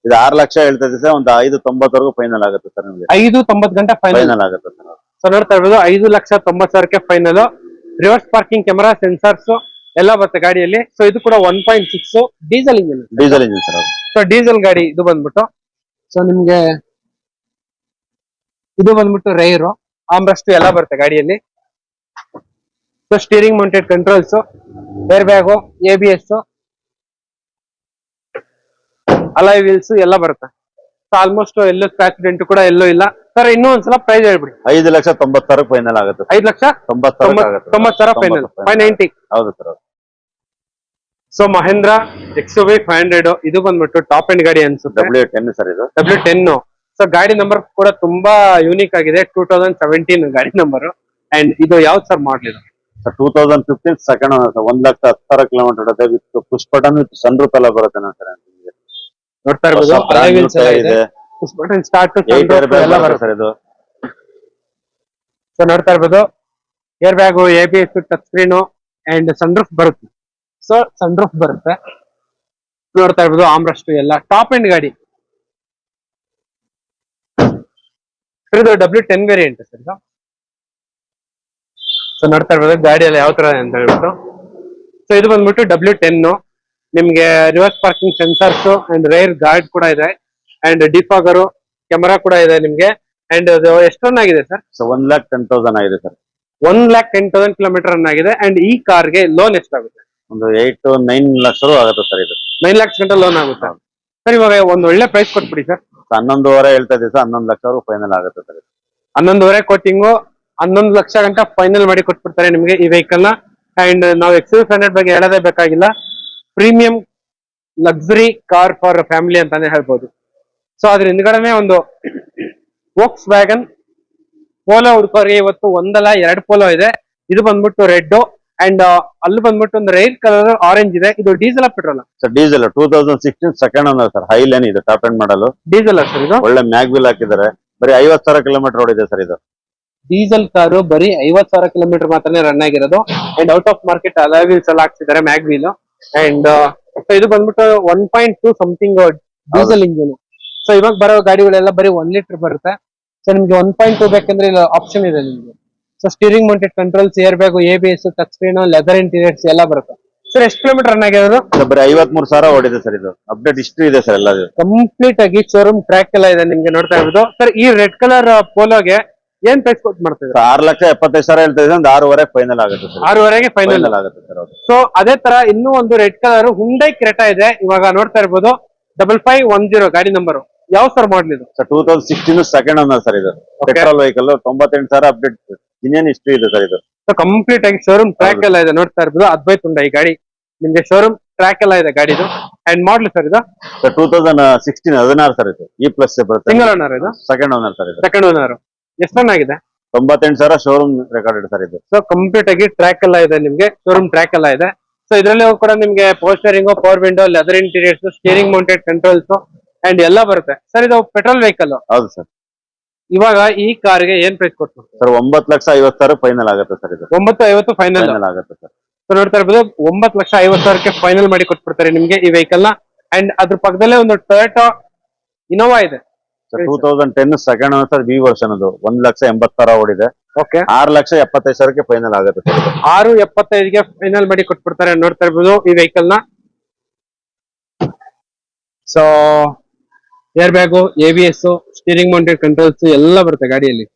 ಇದು 6 ಲಕ್ಷ ಹೇಳ್ತಾ ಇದೆ ಸರ್. ಒಂದು 5,90,000 ಫೈನಲ್ ಆಗುತ್ತೆ ಸರ್ ನಿಮಗೆ. 5,90 ಗಂಟೆ ಫೈನಲ್ ಆಗುತ್ತೆ ಸರ್. ಸೊ ನೋಡ್ತಾ ಇರ್ಬೋದು 5,90,000ಕ್ಕೆ final. Reverse parking, camera sensors ಎಲ್ಲ ಬರುತ್ತೆ ಗಾಡಿಯಲ್ಲಿ. ಸೊ ಇದು ಕೂಡ 1.6 diesel engine sir. So diesel ಗಾಡಿ ಇದು ಬಂದ್ಬಿಟ್ಟು. ಸೊ ನಿಮ್ಗೆ ಇದು ಬಂದ್ಬಿಟ್ಟು ರೈರು, ಆಮ್ರೆಸ್ಟ್ ಎಲ್ಲ ಬರುತ್ತೆ ಗಾಡಿಯಲ್ಲಿ. So steering mounted controls, air bag, ABS, alloy wheels ಎಲ್ಲ ಬರುತ್ತೆ. ಸೊ ಆಲ್ಮೋಸ್ಟ್ ಎಲ್ಲೂ ಸ್ಕ್ರಾಚ್ ಡೆಂಟ್ ಕೂಡ ಎಲ್ಲೂ ಇಲ್ಲ. ಸರ್ ಇನ್ನೂ ಒಂದ್ಸಲ ಪ್ರೈಸ್ ಹೇಳ್ಬಿಡಿ. 5,90,000 ಫೈನಲ್ ಆಗುತ್ತೆ. 5,90,000 ಫೈನಲ್. 590. ಹೌದು ಸರ್. ಸೊ ಮಹೇಂದ್ರ XUV 500 ಇದು ಬಂದ್ಬಿಟ್ಟು ಟಾಪ್ ಎಂಡ್ ಗಾಡಿ ಅನ್ಸುತ್ತೆ. W10 ಸರ್ ಇದು. W10. ಸೊ ಗಾಡಿ ನಂಬರ್ ಕೂಡ ತುಂಬಾ ಯೂನಿಕ್ ಆಗಿದೆ. 2017 ಗಾಡಿ ನಂಬರ್. ಅಂಡ್ ಇದು ಯಾವ್ದು ಸರ್ ಮಾಡಲ್? ಇದು 2015 ಸೆಕೆಂಡ್ ಓನರ್ ಸರ್. 1,10,000 ಕಿಲೋಮೀಟರ್ ಇರುತ್ತೆ. With push button, with sunroof ಎಲ್ಲ ಬರುತ್ತೆ ಸರ್. ನೋಡ್ತಾ ಇರ್ಬೋದು ಅಲಾಯ್ ವೀಲ್ಸ್ ಎಲ್ಲ ಇದೆ. ಪುಷ್ ಬಟನ್ ಸ್ಟಾರ್ಟ್ ಎಲ್ಲ ಬರುತ್ತೆ ಸರ್ ಇದು. ಸೊ ನೋಡ್ತಾ ಇರ್ಬೋದು air bag, ABS, touch screen and sunroof ಬರುತ್ತೆ. ಸೊ ಸನ್ರೂಫ್ ಬರುತ್ತೆ. ನೋಡ್ತಾ ಇರ್ಬೋದು ಆಮ್ರೆಸ್ಟ್ ಎಲ್ಲ ಟಾಪ್ ಎಂಡ್ ಗಾಡಿ. ಇದು W10 ವೇರಿಯಂಟ್ ಸರ್ ಇದು. ಸೊ ನೋಡ್ತಾ ಇರ್ಬೋದು ಗಾಡಿ ಎಲ್ಲ ಯಾವ ತರ ಅಂತ ಹೇಳ್ಬಿಟ್ಟು. ಸೊ ಇದು ಬಂದ್ಬಿಟ್ಟು W10. ನಿಮ್ಗೆ reverse parking sensors and rear guard ಕೂಡ ಇದೆ ಅಂಡ್ ಡಿಫಾಗರ್, ಕ್ಯಾಮೆರಾ ಕೂಡ ಇದೆ ನಿಮ್ಗೆ. ಅಂಡ್ ಅದು ಎಷ್ಟು ರನ್ ಆಗಿದೆ ಸರ್? ಸೊ 1,10,000 ಆಗಿದೆ ಸರ್. 1,10,000 ಕಿಲೋಮೀಟರ್ ರನ್ ಆಗಿದೆ. ಅಂಡ್ ಈ ಕಾರ್ಗೆ ಲೋನ್ ಎಷ್ಟಾಗುತ್ತೆ? ಒಂದು 8 to 9 ಲಕ್ಷ ಆಗುತ್ತೆ ಸರ್ ಇದು. 9 lakhs ಗಂಟೆ ಲೋನ್ ಆಗುತ್ತೆ. ಸರ್ ಇವಾಗ ಒಂದ್ ಒಳ್ಳೆ ಪ್ರೈಸ್ ಕೊಟ್ಬಿಡಿ ಸರ್. 11.5 ಹೇಳ್ತಾ ಇದ್ದೀವಿ ಸರ್, 11 ಲಕ್ಷ ಫೈನಲ್ ಆಗುತ್ತೆ ಸರ್. 11.5 ಕೋಟಿಂಗು 11 ಲಕ್ಷ ಗಂಟ ಫೈನಲ್ ಮಾಡಿ ಕೊಟ್ಬಿಡ್ತಾರೆ ನಿಮ್ಗೆ ಈ ವೆಹಿಕಲ್ ನ. ಅಂಡ್ ನಾವು XUV500 ಬಗ್ಗೆ ಹೇಳೋದೇ ಬೇಕಾಗಿಲ್ಲ. Premium luxury car for family ಅಂತಾನೆ ಹೇಳ್ಬೋದು. ಸೊ ಅದ್ರ ಹಿಂದ್ಗಡೆ ಒಂದು ವೋಕ್ಸ್ ವ್ಯಾಗನ್ ಪೋಲೋ ಹುಡ್ಕೋರಿಗೆ ಇವತ್ತು ಒಂದಲ್ಲ 2 ಪೋಲೋ ಇದೆ. ಇದು ಬಂದ್ಬಿಟ್ಟು ರೆಡ್ ಅಂಡ್ ಅಲ್ಲಿ ಬಂದ್ಬಿಟ್ಟು ಒಂದು ರೈಲ್ ಕಲರ್ ಆರೆಂಜ್ ಇದೆ. ಇದು diesel petrol sir? Diesel 2016 second owner sir. High line ಇದು, ಟಾಪ್ ಎಂಡ್ ಮಾಡಲು ಡೀಸೆಲ್ ಸರ್. ಇದು ಒಳ್ಳೆ ಮ್ಯಾಗ್ವಿಲ್ ಹಾಕಿದ್ದಾರೆ. ಬರೀ 50,000 ಕಿಲೋಮೀಟರ್ ಓಡಿದೆ ಸರ್ ಇದು. ಡೀಸೆಲ್ ಕಾರು ಬರೀ 50,000 ಕಿಲೋಮೀಟರ್ ಮಾತ್ರನೇ ರನ್ ಆಗಿರೋದು. And out of market alloy wheels ಎಲ್ಲ ಹಾಕ್ಸಿದ್ದಾರೆ, ಮ್ಯಾಗ್ ವೀಲ್. ಅಂಡ್ ಇದು ಬಂದ್ಬಿಟ್ಟು 1.2 ಸಮಥಿಂಗ್ ಡೀಸೆಲ್ ಇಂಜಿನ್. ಸೊ ಇವಾಗ ಬರೋ ಗಾಡಿಗಳೆಲ್ಲ ಬರೀ 1 ಲೀಟರ್ ಬರುತ್ತೆ. ಸೊ ನಿಮ್ಗೆ 1.2 ಬೇಕಂದ್ರೆ ಇಲ್ಲ ಆಪ್ಷನ್ ಇದೆ ನಿಮ್ಗೆ. So steering mounted controls, air bag, ABS, touch screen, leather interiors ಎಲ್ಲ ಬರುತ್ತೆ. ಸರ್ ಎಷ್ಟು ಕಿಲೋಮೀಟರ್ ರನ್ ಆಗಿರೋದು? ಬರೀ 53,000 ಓಡಿದೆ ಸರ್ ಇದು. ಅಪ್ಡೇಟ್ ಹಿಸ್ಟ್ರಿ ಇದೆ ಸರ್ ಎಲ್ಲ. ಕಂಪ್ಲೀಟ್ ಆಗಿ ಶೋರೂಮ್ ಟ್ರ್ಯಾಕ್ ಎಲ್ಲ ಇದೆ ನಿಮ್ಗೆ ನೋಡ್ತಾ ಇರೋದು. ಸರ್ ಈ ರೆಡ್ ಕಲರ್ ಪೋಲೋಗೆ ಏನ್ ಪ್ರೈಸ್ ಕೊಟ್ಟು ಮಾಡ್ತಿದ್ರು? 6,75,000 ಹೇಳ್ತಾ ಇದ್ರೆ ಒಂದು 6.5 ಫೈನಲ್ ಆಗುತ್ತೆ ಸರ್. 6.5ಗೆ ಫೈನಲ್ ಆಗುತ್ತೆ ಸರ್. ಸೊ ಅದೇ ತರ ಇನ್ನೂ ಒಂದು ರೆಡ್ ಕಲರ್ ಹುಂಡೈ ಕ್ರೆಟಾ ಇದೆ, ಇವಾಗ ನೋಡ್ತಾ ಇರ್ಬೋದು. 5510 ಗಾಡಿ ನಂಬರ್. ಯಾವ ಸರ್ ಮಾಡಲ್ ಇದು? ಸರ್ 2016 ಸೆಕೆಂಡ್ ಓನರ್ ಸರ್ ಇದು. Petrol vehicle 98,000 update engine history ಇದೆ ಸರ್ ಇದು. ಸೊ ಕಂಪ್ಲೀಟ್ ಆಗಿ ಶೋರೂಮ್ ಟ್ರ್ಯಾಕ್ ಎಲ್ಲ ಇದೆ ನೋಡ್ತಾ ಇರ್ಬೋದು. ಅದ್ವೈತ್ ಹುಂಡೈ ಈ ಗಾಡಿ ನಿಮ್ಗೆ ಶೋರೂಮ್ ಟ್ರ್ಯಾಕ್ ಎಲ್ಲ ಇದೆ ಗಾಡಿದು. ಅಂಡ್ ಮಾಡಲ್ ಸರ್ ಇದು? ಸರ್ 2016 16 ಸರ್ ಇದು. E+ ಬರುತ್ತೆ. ಸಿಂಗಲ್ ಓನರ್ ಇದು? ಸೆಕೆಂಡ್ ಓನರ್ ಸರ್ ಇದು. Second owner. ಎಷ್ಟು ರನ್ ಆಗಿದೆ? 98,000 ಶೋರೂಮ್ ರೆಕಾರ್ಡೆಡ್ ಸರ್ ಇದು. ಸೊ ಕಂಪ್ಲೀಟ್ ಆಗಿ ಟ್ರ್ಯಾಕ್ ಎಲ್ಲ ಇದೆ ನಿಮ್ಗೆ, ಶೋರೂಮ್ ಟ್ರ್ಯಾಕ್ ಎಲ್ಲ ಇದೆ. ಸೊ ಇದರಲ್ಲಿ ಕೂಡ ನಿಮ್ಗೆ power steering, power window, leather interiors, steering mounted controls and ಎಲ್ಲ ಬರುತ್ತೆ. ಸರ್ ಇದು ಪೆಟ್ರೋಲ್ ವೆಹಿಕಲ್. ಹೌದು ಸರ್. ಇವಾಗ ಈ ಕಾರ್ಗೆ ಏನ್ ಪ್ರೈಸ್ ಕೊಡ್ತಾರೆ ಸರ್? 9,50,000 ಫೈನಲ್ ಆಗುತ್ತೆ ಸರ್ ಇದು. 950 ಫೈನಲ್ ಆಗುತ್ತೆ ಸರ್. ಸೊ ನೋಡ್ತಾ ಇರ್ಬೋದು 9,50,000ಕ್ಕೆ ಫೈನಲ್ ಮಾಡಿ ಕೊಟ್ಬಿಡ್ತಾರೆ ನಿಮ್ಗೆ ಈ ವೆಹಿಕಲ್ ನ. ಅಂಡ್ ಅದ್ರ ಪಕ್ಕದಲ್ಲೇ ಒಂದು ಟೊಯೋಟಾ ಇನೋವಾ ಇದೆ. 2010 second owner sir. V version ಅದು. 1,80,000 ಓಡಿದೆ. ಓಕೆ. 6,75,000 ಫೈನಲ್ ಆಗುತ್ತೆ ಸರ್. 6.75ಗೆ ಫೈನಲ್ ಮಾಡಿ ಕೊಟ್ಬಿಡ್ತಾರೆ ನೋಡ್ತಾ ಇರ್ಬೋದು ಈ ವೆಹಿಕಲ್ ನ. So air bag, ABS, steering mounted controls ಎಲ್ಲ ಬರುತ್ತೆ ಗಾಡಿಯಲ್ಲಿ.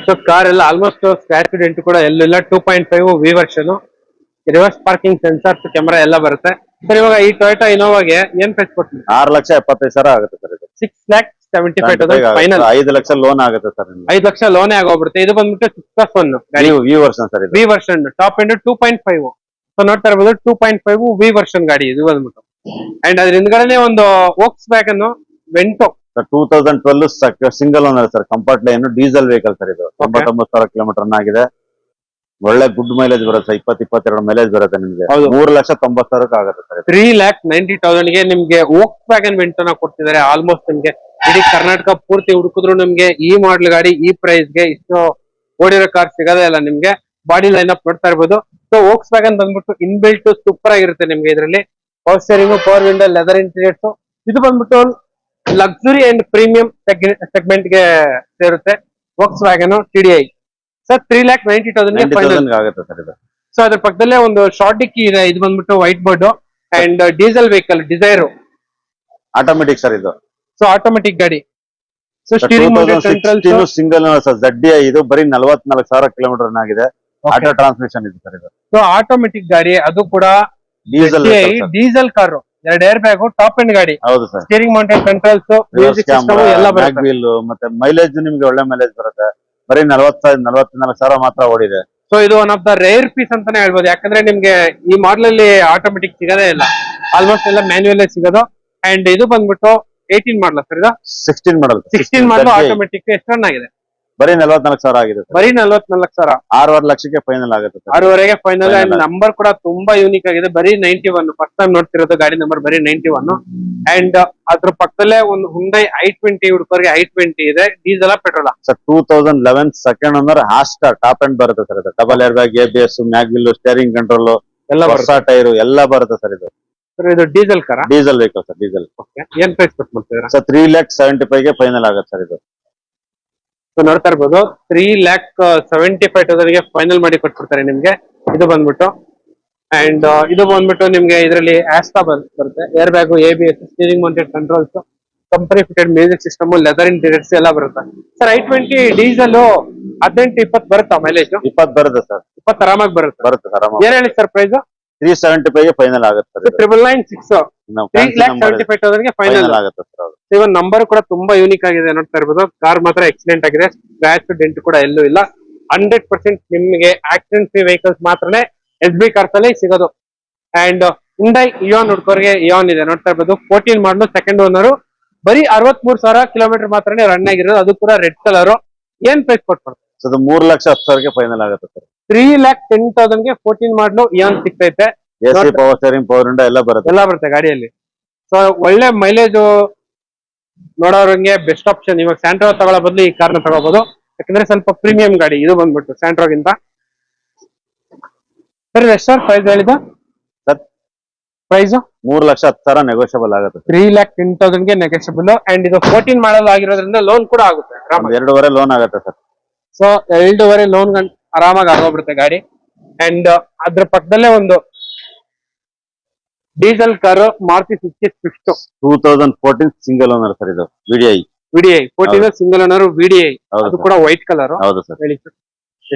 ಸೊ ಕಾರ್ ಎಲ್ಲ ಆಲ್ಮೋಸ್ಟ್ ಸ್ಕ್ರಾಚ್ ಡೆಂಟ್ ಕೂಡ ಎಲ್ಲ 2.5 V version. Reverse parking sensors, camera ಎಲ್ಲ ಬರುತ್ತೆ. ಸರ್ ಇವಾಗ ಈ ಟೊಯೋಟಾ ಇನೋವಾಗೆ ಏನ್ ಪ್ರೈಸ್ ಕೊಡ್ತೀವಿ? 6,75,000 ಆಗುತ್ತೆ ಸರ್ ಇದು. 6,75,000 ಫೈನಲ್. 5 ಲಕ್ಷ ಲೋನ್ ಆಗುತ್ತೆ ಸರ್. 5 ಲಕ್ಷ ಲೋನೇ ಆಗೋಗ್ಬಿಡುತ್ತೆ. ಇದು ಬಂದ್ಬಿಟ್ಟು 6+1 ಗಾಡಿ. V ವರ್ಷನ್ ಸರ್ ಇದು. V version top end 2.5. So ನೋಡ್ತಾ ಇರ್ಬೋದು 2.5 V ವರ್ಷನ್ ಗಾಡಿ ಇದು ಬಂದ್ಬಿಟ್ಟು. ಅಂಡ್ ಅದ್ರ ಹಿಂದ್ಗಡೆ ಒಂದು Volks wagon Vento 2012 single owner sir. Comfort line diesel vehicle sir ಇದು. 99,000 ಕಿಲೋಮೀಟರ್ ರನ್ ಆಗಿದೆ. ಒಳ್ಳೆ ಗುಡ್ ಮೈಲೇಜ್ ಬರುತ್ತೆ. 20-22 ಮೈಲೇಜ್ ಬರುತ್ತೆ ನಿಮ್ಗೆ. 3,90,000 ಆಗುತ್ತೆ ಸರ್. 3,90,000ಗೆ ನಿಮ್ಗೆ ವೋಕ್ಸ್ ವ್ಯಾಗನ್ ವೆಂಟೋನ ಕೊಡ್ತಿದ್ದಾರೆ. ಆಲ್ಮೋಸ್ಟ್ ನಿಮ್ಗೆ ಇಡೀ ಕರ್ನಾಟಕ ಪೂರ್ತಿ ಹುಡುಕಿದ್ರು ನಿಮ್ಗೆ ಈ ಮಾಡಲ್ ಗಾಡಿ ಈ ಪ್ರೈಸ್ ಗೆ ಇಷ್ಟು ಓಡಿರೋ ಕಾರ್ ಸಿಗೋದೇ ಇಲ್ಲ ನಿಮ್ಗೆ. ಬಾಡಿ ಲೈನ್ ಅಪ್ ನೋಡ್ತಾ ಇರ್ಬೋದು. ಸೊ ವೋಕ್ಸ್ ವ್ಯಾಗನ್ ಬಂದ್ಬಿಟ್ಟು ಇನ್ಬಿಲ್ಟ್ ಸೂಪರ್ ಆಗಿರುತ್ತೆ ನಿಮ್ಗೆ. ಇದರಲ್ಲಿ power steering, power window, leather interiors. ಇದು ಬಂದ್ಬಿಟ್ಟು ಲಕ್ಸುರಿ ಅಂಡ್ ಪ್ರೀಮಿಯಂ ಸೆಗ್ಮೆಂಟ್ ಗೆ ಸೇರುತ್ತೆ ವೋಕ್ಸ್ ವ್ಯಾಗನ್ TDI. ಸರ್ 3,90,000 ಆಗುತ್ತೆ ಸರ್ ಇದು. ಸೊ ಅದ್ರ ಪಕ್ಕದಲ್ಲೇ ಒಂದು ಶಾರ್ಟ್ ಡಿಕ್ಕಿ ಇದೆ. ಇದು ಬಂದ್ಬಿಟ್ಟು white board and diesel vehicle Dzire automatic sir ಇದು. ಸೊ ಆಟೋಮೆಟಿಕ್ ಗಾಡಿ. So steering controls single sir. ZDI ಇದು. ಬರೀ 44,000 ಕಿಲೋಮೀಟರ್ ರನ್ ಆಗಿದೆ. ಆಟೋ ಟ್ರಾನ್ಸ್ಮಿಷನ್ ಇದೆ ಸರ್ ಇದು. ಸೊ ಆಟೋಮೆಟಿಕ್ ಗಾಡಿ, ಅದು ಕೂಡ diesel car. 2 air bag, top end ಗಾಡಿ. ಹೌದು sir. Steering mounted controls, music system ಎಲ್ಲ ಬರುತ್ತೆ. ವೀಲ್ ಮತ್ತೆ ಮೈಲೇಜ್ ನಿಮ್ಗೆ ಒಳ್ಳೆ ಮೈಲೇಜ್ ಬರುತ್ತೆ. ಬರೀ 44,000 ಮಾತ್ರ ಓಡಿದೆ. ಸೊ ಇದು one of the rare piece ಅಂತಾನೆ ಹೇಳ್ಬೋದು. ಯಾಕಂದ್ರೆ ನಿಮ್ಗೆ ಈ ಮಾಡಲ್ ಅಲ್ಲಿ ಆಟೋಮೆಟಿಕ್ ಸಿಗೋದೇ ಇಲ್ಲ. ಆಲ್ಮೋಸ್ಟ್ ಎಲ್ಲ ಮ್ಯಾನ್ಯುಯಲ್ ಸಿಗೋದು. ಅಂಡ್ ಇದು ಬಂದ್ಬಿಟ್ಟು 18 ಮಾಡಲ್ ಸರ್ ಇದು. 16 ಮಾಡಲ್. 16 ಮಾಡಲ್ ಆಟೋಮೆಟಿಕ್. ಎಷ್ಟು ರನ್ ಆಗಿದೆ? ಬರೀ 44,000 ಆಗಿದೆ ಸರ್. ಬರೀ 44,000. 6.5 ಲಕ್ಷಕ್ಕೆ ಫೈನಲ್ ಆಗುತ್ತೆ ಸರ್. 6.5ಗೆ ಫೈನಲ್. ಅಂಡ್ ನಂಬರ್ ಕೂಡ ತುಂಬಾ ಯೂನಿಕ್ ಆಗಿದೆ. ಬರೀ 91. ಫಸ್ಟ್ ಟೈಮ್ ನೋಡ್ತಿರೋದು ಗಾಡಿ ನಂಬರ್ ಬರೀ 91. ಅಂಡ್ ಅದ್ರ ಪಕ್ಕದಲ್ಲೇ ಒಂದು ಹುಂಡೈ i20 ಹುಡುಕರಿಗೆ i20 ಇದೆ. Diesel petrol sir? 2011 second owner. Asta top end ಬರುತ್ತೆ ಸರ್ ಇದು. Double air bag, ABS, mag wheel, steering control, ಎಲ್ಲ ಹೊಸ ಟೈರ್ ಎಲ್ಲ ಬರುತ್ತೆ ಸರ್ ಇದು. ಸರ್ ಇದು ಡೀಸೆಲ್ ಕಾರ? Diesel vehicle sir. ಡೀಸೆಲ್. ಏನ್ ಪ್ರೈಸ್ ಕೊಟ್ಟು ಮಾಡ್ತಿದ್ದೀರಾ ಸರ್? 3,75,000ಗೆ ಫೈನಲ್ ಆಗುತ್ತೆ ಸರ್ ಇದು. ಸೊ ನೋಡ್ತಾ ಇರ್ಬೋದು 3,75,000ಗೆ ಫೈನಲ್ ಮಾಡಿ ಕೊಟ್ಬಿಡ್ತಾರೆ ನಿಮ್ಗೆ. ಇದು ಬಂದ್ಬಿಟ್ಟು ಅಂಡ್ ಇದು ಬಂದ್ಬಿಟ್ಟು ನಿಮ್ಗೆ ಇದರಲ್ಲಿ ಆಸ್ಟಾ ಬರುತ್ತೆ. Air bag, ABS, steering mounted controls company fitted music system, leather interiors ಎಲ್ಲ ಬರುತ್ತೆ ಸರ್. I20 ಡೀಸೆಲ್ 18-20 ಬರುತ್ತಾ ಮೈಲೇಜ್? 20 ಬರುತ್ತೆ ಸರ್. 20 ಆರಾಮಾಗಿ ಬರುತ್ತೆ. ಬರುತ್ತೆ ಆರಾಮಾಗಿ. ಏನ್ ಹೇಳಿ ಸರ್ ಪ್ರೈಸ್? 375 ಫೈನಲ್ ಆಗುತ್ತೆ ಸರ್. 999 3,75,000 ಗೆ ಫೈನಲ್ ಆಗುತ್ತೆ ಸರ್. ಇವನ್ ನಂಬರ್ ಕೂಡ ತುಂಬಾ ಯೂನಿಕ್ ಆಗಿದೆ ನೋಡ್ತಾ ಇರ್ಬೋದು. ಕಾರ್ ಮಾತ್ರ ಎಕ್ಸಲೆಂಟ್ ಆಗಿದೆ, ಸ್ಕ್ರಾಚ್ ಡೆಂಟ್ ಕೂಡ ಎಲ್ಲೂ ಇಲ್ಲ. 100% ನಿಮ್ಗೆ ಆಕ್ಸಿಡೆಂಟ್ ಫ್ರೀ ವೆಹಿಕಲ್ಸ್ ಮಾತ್ರನೇ SB ಕಾರ್ಸ್ ಅಲ್ಲಿ ಸಿಗೋದು. ಅಂಡ್ Hyundai ಇಯಾನ್ ಹುಡ್ಕೋರ್ಗೆ ಇಯಾನ್ ಇದೆ ನೋಡ್ತಾ ಇರ್ಬೋದು. 14 ಮಾಡಲು, ಸೆಕೆಂಡ್ ಓನರ್, ಬರೀ 63,000 ಕಿಲೋಮೀಟರ್ ಮಾತ್ರನೇ ರನ್ ಆಗಿರೋದು, ಅದು ಕೂಡ ರೆಡ್ ಕಲರ್. ಏನ್ ಪ್ರೈಸ್ ಕೊಟ್ಬಿಡ್ತಾರೆ? ಅದು 3,10,000 ಫೈನಲ್ ಆಗುತ್ತೆ ಸರ್. 3,10,000 ಗೆ 14 ಮಾಡಲು ಇಯಾನ್ ಸಿಗ್ತೈತೆ. AC power steering, power window ಎಲ್ಲ ಬರುತ್ತೆ ಗಾಡಿಯಲ್ಲಿ. ಸೊ ಒಳ್ಳೆ ಮೈಲೇಜ್ ನೋಡೋರಂಗೆ ಬೆಸ್ಟ್ ಆಪ್ಷನ್. ಇವಾಗ ಸ್ಯಾಂಟ್ರೋ ತಗೊಳ್ಳೋ ಬದಲು ಈ ಕಾರ್ನ ತಗೋಬಹುದು, ಯಾಕಂದ್ರೆ ಸ್ವಲ್ಪ ಪ್ರೀಮಿಯಂ ಗಾಡಿ ಇದು ಬಂದ್ಬಿಟ್ಟು ಸ್ಯಾಂಟ್ರೋಗಿಂತ. ಸರ್ ಎಷ್ಟು ಪ್ರೈಸ್ ಹೇಳಿದ ಸರ್? ಪ್ರೈಸ್ 3,10,000 ನೆಗೋಷಿಯಬಲ್ ಆಗುತ್ತೆ. 3,10,000 ಗೆ ನೆಗೋಷಿಯಬಲ್. ಅಂಡ್ ಇದು 14 ಮಾಡಲ್ ಆಗಿರೋದ್ರಿಂದ ಲೋನ್ ಕೂಡ ಆಗುತ್ತೆ. 2.5 ಲೋನ್ ಆಗುತ್ತೆ ಸರ್. ಸೊ 2.5 ಲೋನ್ ಆರಾಮಾಗಿ ಆಗೋಗ್ಬಿಡುತ್ತೆ ಗಾಡಿ. ಅಂಡ್ ಅದ್ರ ಪಕ್ಕದಲ್ಲೇ ಒಂದು diesel car Maruti Suzuki Swift 2014 single owner sir. ಇದು VDI 14 ಸಿಂಗಲ್ ಓನರ್ VDI, ಅದು ಕೂಡ ವೈಟ್ ಕಲರ್. ಹೌದು ಸರ್. ಹೇಳಿ ಸರ್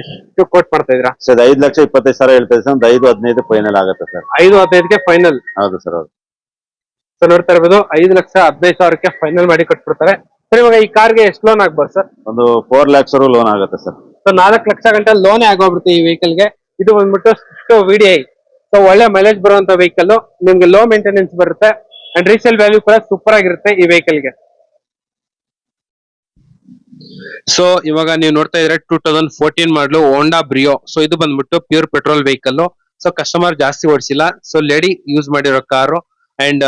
ಎಷ್ಟು ಕೋಟ್ ಮಾಡ್ತಾ ಇದ್ರಾ? ಸರ್ 5,25,000 ಹೇಳ್ತಾ ಇದ್ದೀವಿ ಸರ್. 5,15 ಫೈನಲ್ ಆಗುತ್ತೆ ಸರ್. 5,15 ಫೈನಲ್. ಹೌದು ಸರ್. ಹೌದು. ಸೊ ನೋಡ್ತಾ ಇರ್ಬೋದು, 5,15,000 ಫೈನಲ್ ಮಾಡಿ ಕೊಟ್ಬಿಡ್ತಾರೆ ಸರ್. ಇವಾಗ ಈ ಕಾರ್ಗೆ ಎಷ್ಟು ಲೋನ್ ಆಗ್ಬೋದು ಸರ್? ಒಂದು 4 lakhs ಲೋನ್ ಆಗುತ್ತೆ ಸರ್. ಸೊ 4 ಲಕ್ಷ ಗಂಟೆ ಲೋನ್ ಆಗೋಗ್ಬಿಡುತ್ತೆ ಈ ವೆಹಿಕಲ್ ಗೆ. ಇದು ಬಂದ್ಬಿಟ್ಟು ಸ್ವಿಫ್ಟ್ VDI. ಸೊ ಒಳ್ಳೆ ಮೈಲೇಜ್ ಬರುವಂತ ವೆಹಿಕಲ್, ನಿಮ್ಗೆ ಲೋ ಮೇಂಟೆನೆನ್ಸ್ ಬರುತ್ತೆ. ಅಂಡ್ ರೀಸೇಲ್ ವ್ಯಾಲ್ಯೂ ಕೂಡ ಸೂಪರ್ ಆಗಿರುತ್ತೆ ಈ ವೆಹಿಕಲ್ ಗೆ. ಸೊ ಇವಾಗ ನೀವು ನೋಡ್ತಾ ಇದ್ರೆ 2014 ಮಾಡಲು ಹೋಂಡಾ ಬ್ರಿಯೋ. ಸೊ ಇದು ಬಂದ್ಬಿಟ್ಟು pure petrol vehicle. So customer ಜಾಸ್ತಿ ಓಡಿಸಿಲ್ಲ, ಸೊ ಲೇಡಿ ಯೂಸ್ ಮಾಡಿರೋ ಕಾರು. ಅಂಡ್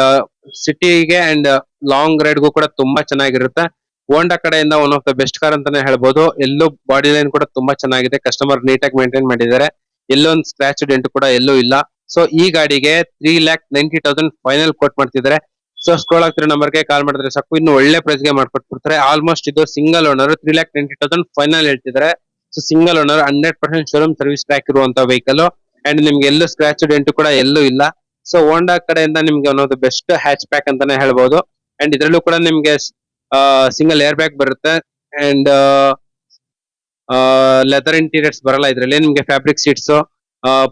ಸಿಟಿಗೆ ಅಂಡ್ ಲಾಂಗ್ ರೈಡ್ಗೂ ಕೂಡ ತುಂಬಾ ಚೆನ್ನಾಗಿರುತ್ತೆ. ಹೋಂಡಾ ಕಡೆಯಿಂದ one of the best car ಅಂತಾನೆ ಹೇಳ್ಬೋದು. ಎಲ್ಲೂ ಬಾಡಿ ಲೈನ್ ಕೂಡ ತುಂಬಾ ಚೆನ್ನಾಗಿದೆ, ಕಸ್ಟಮರ್ ನೀಟಾಗಿ ಮೇಂಟೈನ್ ಮಾಡಿದ್ದಾರೆ. ಎಲ್ಲೊಂದು ಸ್ಕ್ರಾಚ್ ಡೆಂಟ್ ಕೂಡ ಎಲ್ಲೂ ಇಲ್ಲ. ಸೊ ಈ ಗಾಡಿಗೆ 3,90,000 ಫೈನಲ್ ಕೋಟ್ ಮಾಡ್ತಿದ್ದಾರೆ. ಸೊ ಸ್ಕ್ರೋಲ್ ಆಗ್ತಿರೋ ನಂಬರ್ಗೆ ಕಾಲ್ ಮಾಡಿದ್ರೆ ಸಾಕು, ಇನ್ನು ಒಳ್ಳೆ ಪ್ರೈಸ್ ಗೆ ಮಾಡ್ಕೊಟ್ಬಿಡ್ತಾರೆ. ಆಲ್ಮೋಸ್ಟ್ ಇದು ಸಿಂಗಲ್ ಓನರ್ 3,90,000 ಫೈನಲ್ ಹೇಳ್ತಿದ್ದಾರೆ. So single owner 100% showroom service track ಇರುವಂತ ವೆಹಿಕಲ್. ಅಂಡ್ ನಿಮ್ಗೆ ಎಲ್ಲೂ ಸ್ಕ್ರಾಚ್ ಡೆಂಟ್ ಕೂಡ ಎಲ್ಲೂ ಇಲ್ಲ. ಸೊ ಹೋಂಡಾ ಕಡೆಯಿಂದ ನಿಮ್ಗೆ ಅನ್ನೋದು ಬೆಸ್ಟ್ ಹ್ಯಾಚ್ ಪ್ಯಾಕ್ ಅಂತಾನೆ ಹೇಳ್ಬೋದು. ಅಂಡ್ ಇದ್ರಲ್ಲೂ ಕೂಡ ನಿಮ್ಗೆ ಸಿಂಗಲ್ ಏರ್ ಬ್ಯಾಗ್ ಬರುತ್ತೆ. ಅಂಡ್ ಲೆದರ್ ಇಂಟೀರಿಯರ್ಸ್ ಬರಲ್ಲ ಇದ್ರಲ್ಲಿ. ನಿಮ್ಗೆ fabric seats,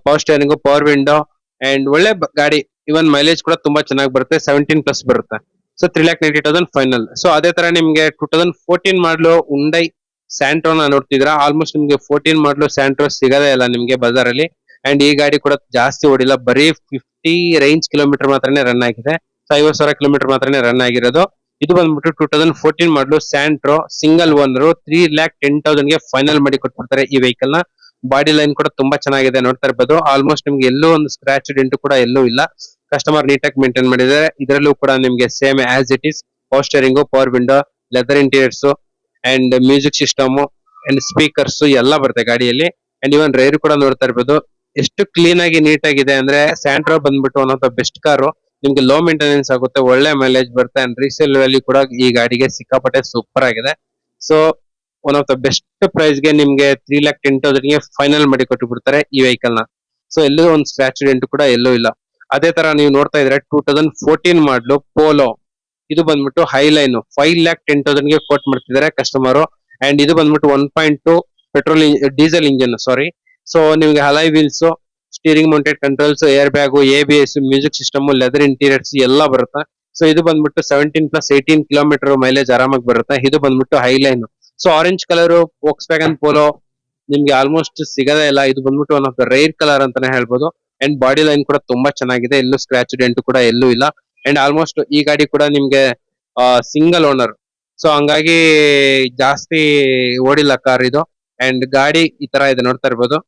power steering, power window, and ಒಳ್ಳೆ ಗಾಡಿ. ಇವನ್ ಮೈಲೇಜ್ ಕೂಡ ತುಂಬಾ ಚೆನ್ನಾಗಿ ಬರುತ್ತೆ, 17+ ಬರುತ್ತೆ. So 3,90,000 final. ಸೊ ಅದೇ ತರ ನಿಮ್ಗೆ 2014 ಮಾಡಲು Hyundai ಸ್ಯಾಂಟ್ರೋನ ನೋಡ್ತಿದ್ರ. ಆಲ್ಮೋಸ್ಟ್ ನಿಮ್ಗೆ 14 ಮಾಡಲು ಸ್ಯಾಂಟ್ರೋ ಸಿಗದೇ ಇಲ್ಲ ನಿಮ್ಗೆ ಬಜಾರ್ ಅಲ್ಲಿ. ಅಂಡ್ ಈ ಗಾಡಿ ಕೂಡ ಜಾಸ್ತಿ ಓಡಿಲ್ಲ, ಬರೀ 50 ರೇಂಜ್ ಕಿಲೋಮೀಟರ್ ಮಾತ್ರನೇ ರನ್ ಆಗಿದೆ. ಸೊ 50,000 ಕಿಲೋಮೀಟರ್ ಮಾತ್ರನೇ ರನ್ ಆಗಿರೋದು. ಇದು ಬಂದ್ಬಿಟ್ಟು 2014 ಮಾಡಲು ಸ್ಯಾಂಟ್ರೋ ಸಿಂಗಲ್ ಓನರ್ 3,10,000 ಗೆ ಫೈನಲ್ ಮಾಡಿ ಕೊಟ್ಬಿಡ್ತಾರೆ ಈ ವೆಹಿಕಲ್ ನ. ಬಾಡಿ ಲೈನ್ ಕೂಡ ತುಂಬಾ ಚೆನ್ನಾಗಿದೆ ನೋಡ್ತಾ ಇರ್ಬೋದು. ಆಲ್ಮೋಸ್ಟ್ ನಿಮ್ಗೆ ಎಲ್ಲೂ ಒಂದು ಸ್ಕ್ರಾಚ್ ಡೆಂಟ್ ಕೂಡ ಎಲ್ಲೂ ಇಲ್ಲ, ಕಸ್ಟಮರ್ ನೀಟಾಗಿ ಮೇಂಟೈನ್ ಮಾಡಿದ್ದಾರೆ. ಇದರಲ್ಲೂ ಕೂಡ ನಿಮ್ಗೆ same as it is power steering, power window, leather interiors, and music system, and speakers ಎಲ್ಲ ಬರುತ್ತೆ ಗಾಡಿಯಲ್ಲಿ. ಅಂಡ್ ಇವನ್ ರೈರ್ ಕೂಡ ನೋಡ್ತಾ ಇರ್ಬೋದು ಎಷ್ಟು ಕ್ಲೀನ್ ಆಗಿ ನೀಟ್ ಆಗಿದೆ ಅಂದ್ರೆ. ಸ್ಯಾಂಟ್ರೋ ಬಂದ್ಬಿಟ್ಟು one of the best car, ನಿಮ್ಗೆ ಲೋ ಮೇಂಟೆನೆನ್ಸ್ ಆಗುತ್ತೆ, ಒಳ್ಳೆ ಮೈಲೇಜ್ ಬರುತ್ತೆ. ಅಂಡ್ ರೀಸೇಲ್ ವ್ಯಾಲ್ಯೂ ಕೂಡ ಈ ಗಾಡಿಗೆ ಸಿಕ್ಕಾಪಟ್ಟೆ ಸೂಪರ್ ಆಗಿದೆ. So one of the best price ಗೆ ನಿಮ್ಗೆ 3,10,000 ಗೆ ಫೈನಲ್ ಮಾಡಿ ಕೊಟ್ಟು ಬಿಡ್ತಾರೆ ಈ ವೆಹಿಕಲ್ ನ. ಸೊ ಎಲ್ಲೂ ಒಂದು ಸ್ಕ್ರಾಚ್ ಡೆಂಟ್ ಕೂಡ ಎಲ್ಲೂ ಇಲ್ಲ. ಅದೇ ತರ ನೀವು ನೋಡ್ತಾ ಇದ್ರೆ 2014 ಮಾಡಲು ಪೋಲೋ, ಇದು ಬಂದ್ಬಿಟ್ಟು ಹೈಲೈನ್ 5,10,000 ಗೆ ಕೋಟ್ ಮಾಡ್ತಿದ್ದಾರೆ ಕಸ್ಟಮರ್. ಅಂಡ್ ಇದು ಬಂದ್ಬಿಟ್ಟು 1.2 petrol diesel engine, sorry. So ನಿಮ್ಗೆ alloy wheels, steering mounted controls, air bag, ABS, music system, leather interiors ಎಲ್ಲ ಬರುತ್ತೆ. ಸೊ ಇದು ಬಂದ್ಬಿಟ್ಟು 17+18 ಕಿಲೋಮೀಟರ್ ಮೈಲೇಜ್ ಆರಾಮಾಗಿ ಬರುತ್ತೆ. ಇದು ಬಂದ್ಬಿಟ್ಟು Highline. So orange colour Volkswagen polo ನಿಮ್ಗೆ ಆಲ್ಮೋಸ್ಟ್ ಸಿಗದೇ ಇಲ್ಲ. ಇದು ಬಂದ್ಬಿಟ್ಟು ಒನ್ ಆಫ್ ದ ರೈರ್ ಕಲರ್ ಅಂತಾನೆ ಹೇಳ್ಬೋದು. ಅಂಡ್ ಬಾಡಿ ಲೈನ್ ಕೂಡ ತುಂಬಾ ಚೆನ್ನಾಗಿದೆ, ಎಲ್ಲೂ ಸ್ಕ್ರಾಚ್ ಡೆಂಟ್ ಕೂಡ ಎಲ್ಲೂ ಇಲ್ಲ. ಅಂಡ್ ಆಲ್ಮೋಸ್ಟ್ ಈ ಗಾಡಿ ಕೂಡ ನಿಮ್ಗೆ ಸಿಂಗಲ್ ಓನರ್, ಸೊ ಹಂಗಾಗಿ ಜಾಸ್ತಿ ಓಡಿಲ್ಲ ಕಾರ್ ಇದು. ಅಂಡ್ ಗಾಡಿ ಈ ತರ ಇದೆ ನೋಡ್ತಾ ಇರ್ಬೋದು.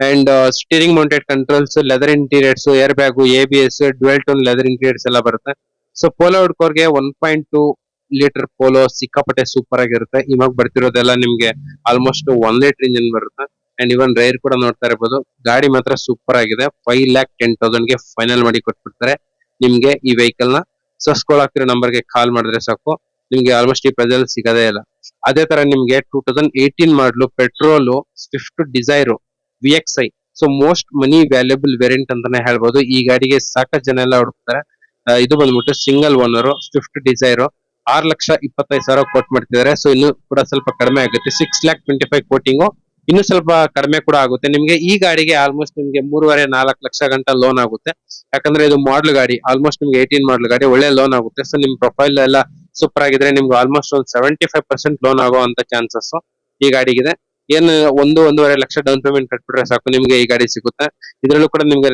And steering mounted controls, leather interiors, air bag, ABS, dual tone leather interiors ಎಲ್ಲ ಬರುತ್ತೆ. ಸೊ ಪೋಲೋ ಹುಡ್ಕೋರ್ಗೆ 1.2 ಲೀಟರ್ ಪೋಲೋ ಸಿಕ್ಕಾಪಟ್ಟೆ ಸೂಪರ್ ಆಗಿರುತ್ತೆ. ಇವಾಗ ಬರ್ತಿರೋದೆಲ್ಲ ನಿಮ್ಗೆ ಆಲ್ಮೋಸ್ಟ್ 1 ಲೀಟರ್ ಇಂಜಿನ್ ಬರುತ್ತೆ. ಅಂಡ್ ಇವನ್ ರೈರ್ ಕೂಡ ನೋಡ್ತಾ ಇರ್ಬೋದು. ಗಾಡಿ ಮಾತ್ರ ಸೂಪರ್ ಆಗಿದೆ. 5,10,000 ಗೆ ಫೈನಲ್ ಮಾಡಿ ಕೊಟ್ಬಿಡ್ತಾರೆ ನಿಮ್ಗೆ ಈ ವೆಹಿಕಲ್ ನ. ಸೊ ಸ್ಕ್ರೋಲ್ ಆಗ್ತಿರೋ ನಂಬರ್ ಗೆ ಕಾಲ್ ಮಾಡಿದ್ರೆ ಸಾಕು, ನಿಮ್ಗೆ ಆಲ್ಮೋಸ್ಟ್ ಈ ಪ್ರೈಸ್ ಅಲ್ಲಿ ಸಿಗದೇ ಇಲ್ಲ. ಅದೇ ತರ ನಿಮ್ಗೆ 2018 model petrol Swift Dzire VXI, so most money valuable variant ಅಂತಾನೆ ಹೇಳ್ಬೋದು. ಈ ಗಾಡಿಗೆ ಸಾಕಷ್ಟು ಜನ ಎಲ್ಲ ಹುಡುಕ್ತಾರೆ. ಇದು ಬಂದ್ಬಿಟ್ಟು single owner Swift Dzire. 6,25,000 quote ಮಾಡ್ತಿದ್ದಾರೆ. ಸೊ ಇನ್ನು ಕೂಡ ಸ್ವಲ್ಪ ಕಡಿಮೆ ಆಗುತ್ತೆ. 6,25,000 ಕೋಟಿಂಗು ಇನ್ನು ಸ್ವಲ್ಪ ಕಡಿಮೆ ಕೂಡ ಆಗುತ್ತೆ ನಿಮ್ಗೆ. ಈ ಗಾಡಿಗೆ ಆಲ್ಮೋಸ್ಟ್ ನಿಮ್ಗೆ 3.5-4 ಲಕ್ಷ ಗಂಟ ಲೋನ್ ಆಗುತ್ತೆ. ಯಾಕಂದ್ರೆ ಇದು ಮಾಡಲ್ ಗಾಡಿ, ಆಲ್ಮೋಸ್ಟ್ ನಿಮ್ಗೆ 18 ಮಾಡಲ್ ಗಾಡಿ, ಒಳ್ಳೆ ಲೋನ್ ಆಗುತ್ತೆ. ಸೊ ನಿಮ್ ಪ್ರೊಫೈಲ್ ಎಲ್ಲ ಸೂಪರ್ ಆಗಿದ್ರೆ ನಿಮ್ಗೆ ಆಲ್ಮೋಸ್ಟ್ ಒಂದು 75% ಲೋನ್ ಆಗೋ ಅಂತ ಚಾನ್ಸಸ್ ಈ ಗಾಡಿಗಿದೆ. ಏನು 1-1.5 ಲಕ್ಷ ಡೌನ್ ಪೇಮೆಂಟ್ ಕಟ್ಬಿಟ್ರೆ ಸಾಕು ನಿಮ್ಗೆ ಈ ಗಾಡಿ ಸಿಗುತ್ತೆ. ಇದ್ರಲ್ಲೂ ಕೂಡ ನಿಮ್ಗೆ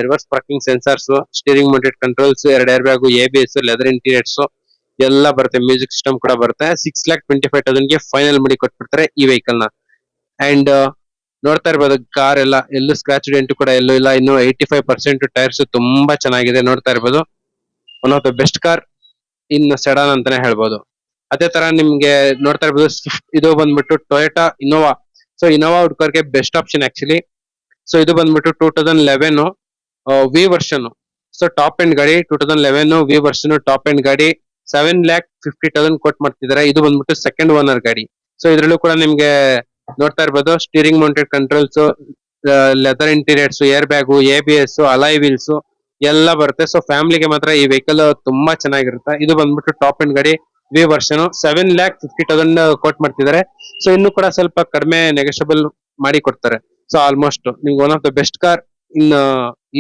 reverse parking sensors, steering mounted controls, 2 air bag, ABS, leather interiors ಎಲ್ಲ ಬರುತ್ತೆ. ಮ್ಯೂಸಿಕ್ ಸಿಸ್ಟಮ್ ಕೂಡ ಬರುತ್ತೆ. 6,25,000 ಗೆ ಫೈನಲ್ ಮಾಡಿ ಕೊಟ್ಬಿಡ್ತಾರೆ ಈ ವೆಹಿಕಲ್ ನ. ಅಂಡ್ ನೋಡ್ತಾ ಇರ್ಬೋದು ಕಾರ್ ಎಲ್ಲ ಎಲ್ಲೂ ಸ್ಕ್ರಾಚ್ ಡೆಂಟ್ ಕೂಡ ಎಲ್ಲೂ ಇಲ್ಲ. ಇನ್ನು 85% ಟೈರ್ಸ್ ತುಂಬಾ ಚೆನ್ನಾಗಿದೆ. ನೋಡ್ತಾ ಇರ್ಬೋದು one of the best car in sedan ಅಂತಾನೆ ಹೇಳ್ಬೋದು. ಅದೇ ತರ ನಿಮ್ಗೆ ನೋಡ್ತಾ ಇರ್ಬೋದು ಇದು ಬಂದ್ಬಿಟ್ಟು ಟೊಯೋಟಾ ಇನೋವಾ. ಸೊ ಇನೋವಾ ಹುಡ್ಕೋರ್ಗೆ ಬೆಸ್ಟ್ ಆಪ್ಷನ್ ಆಕ್ಚುಲಿ. ಸೊ ಇದು ಬಂದ್ಬಿಟ್ಟು 2011 V version. So top end ಗಾಡಿ 2011 ವಿ ವರ್ಷನ್ ಟಾಪ್ ಎಂಡ್ ಗಾಡಿ 7,50,000 ಕೋಟ್ ಮಾಡ್ತಿದ್ದಾರೆ. ಇದು ಬಂದ್ಬಿಟ್ಟು ಸೆಕೆಂಡ್ ಓನರ್ ಗಾಡಿ. ಸೊ ಇದ್ರಲ್ಲೂ ಕೂಡ ನಿಮ್ಗೆ ನೋಡ್ತಾ ಇರ್ಬೋದು steering mounted controls, leather interiors, air bag, ABS, alloy wheels ಎಲ್ಲ ಬರುತ್ತೆ. ಸೊ ಫ್ಯಾಮಿಲಿಗೆ ಮಾತ್ರ ಈ ವೆಹಿಕಲ್ ತುಂಬಾ ಚೆನ್ನಾಗಿರುತ್ತೆ. ಇದು ಬಂದ್ಬಿಟ್ಟು ಟಾಪ್ ಎಂಡ್ ಗಾಡಿ ವಿ ವರ್ಷನ್ 7,50,000 ಕೋಟ್ ಮಾಡ್ತಿದ್ದಾರೆ. ಸೊ ಇನ್ನು ಕೂಡ ಸ್ವಲ್ಪ ಕಡಿಮೆ ನೆಗೋಷಿಯಬಲ್ ಮಾಡಿ ಕೊಡ್ತಾರೆ. ಸೊ ಆಲ್ಮೋಸ್ಟ್ ನಿಮ್ಗೆ one of the best car ಇನ್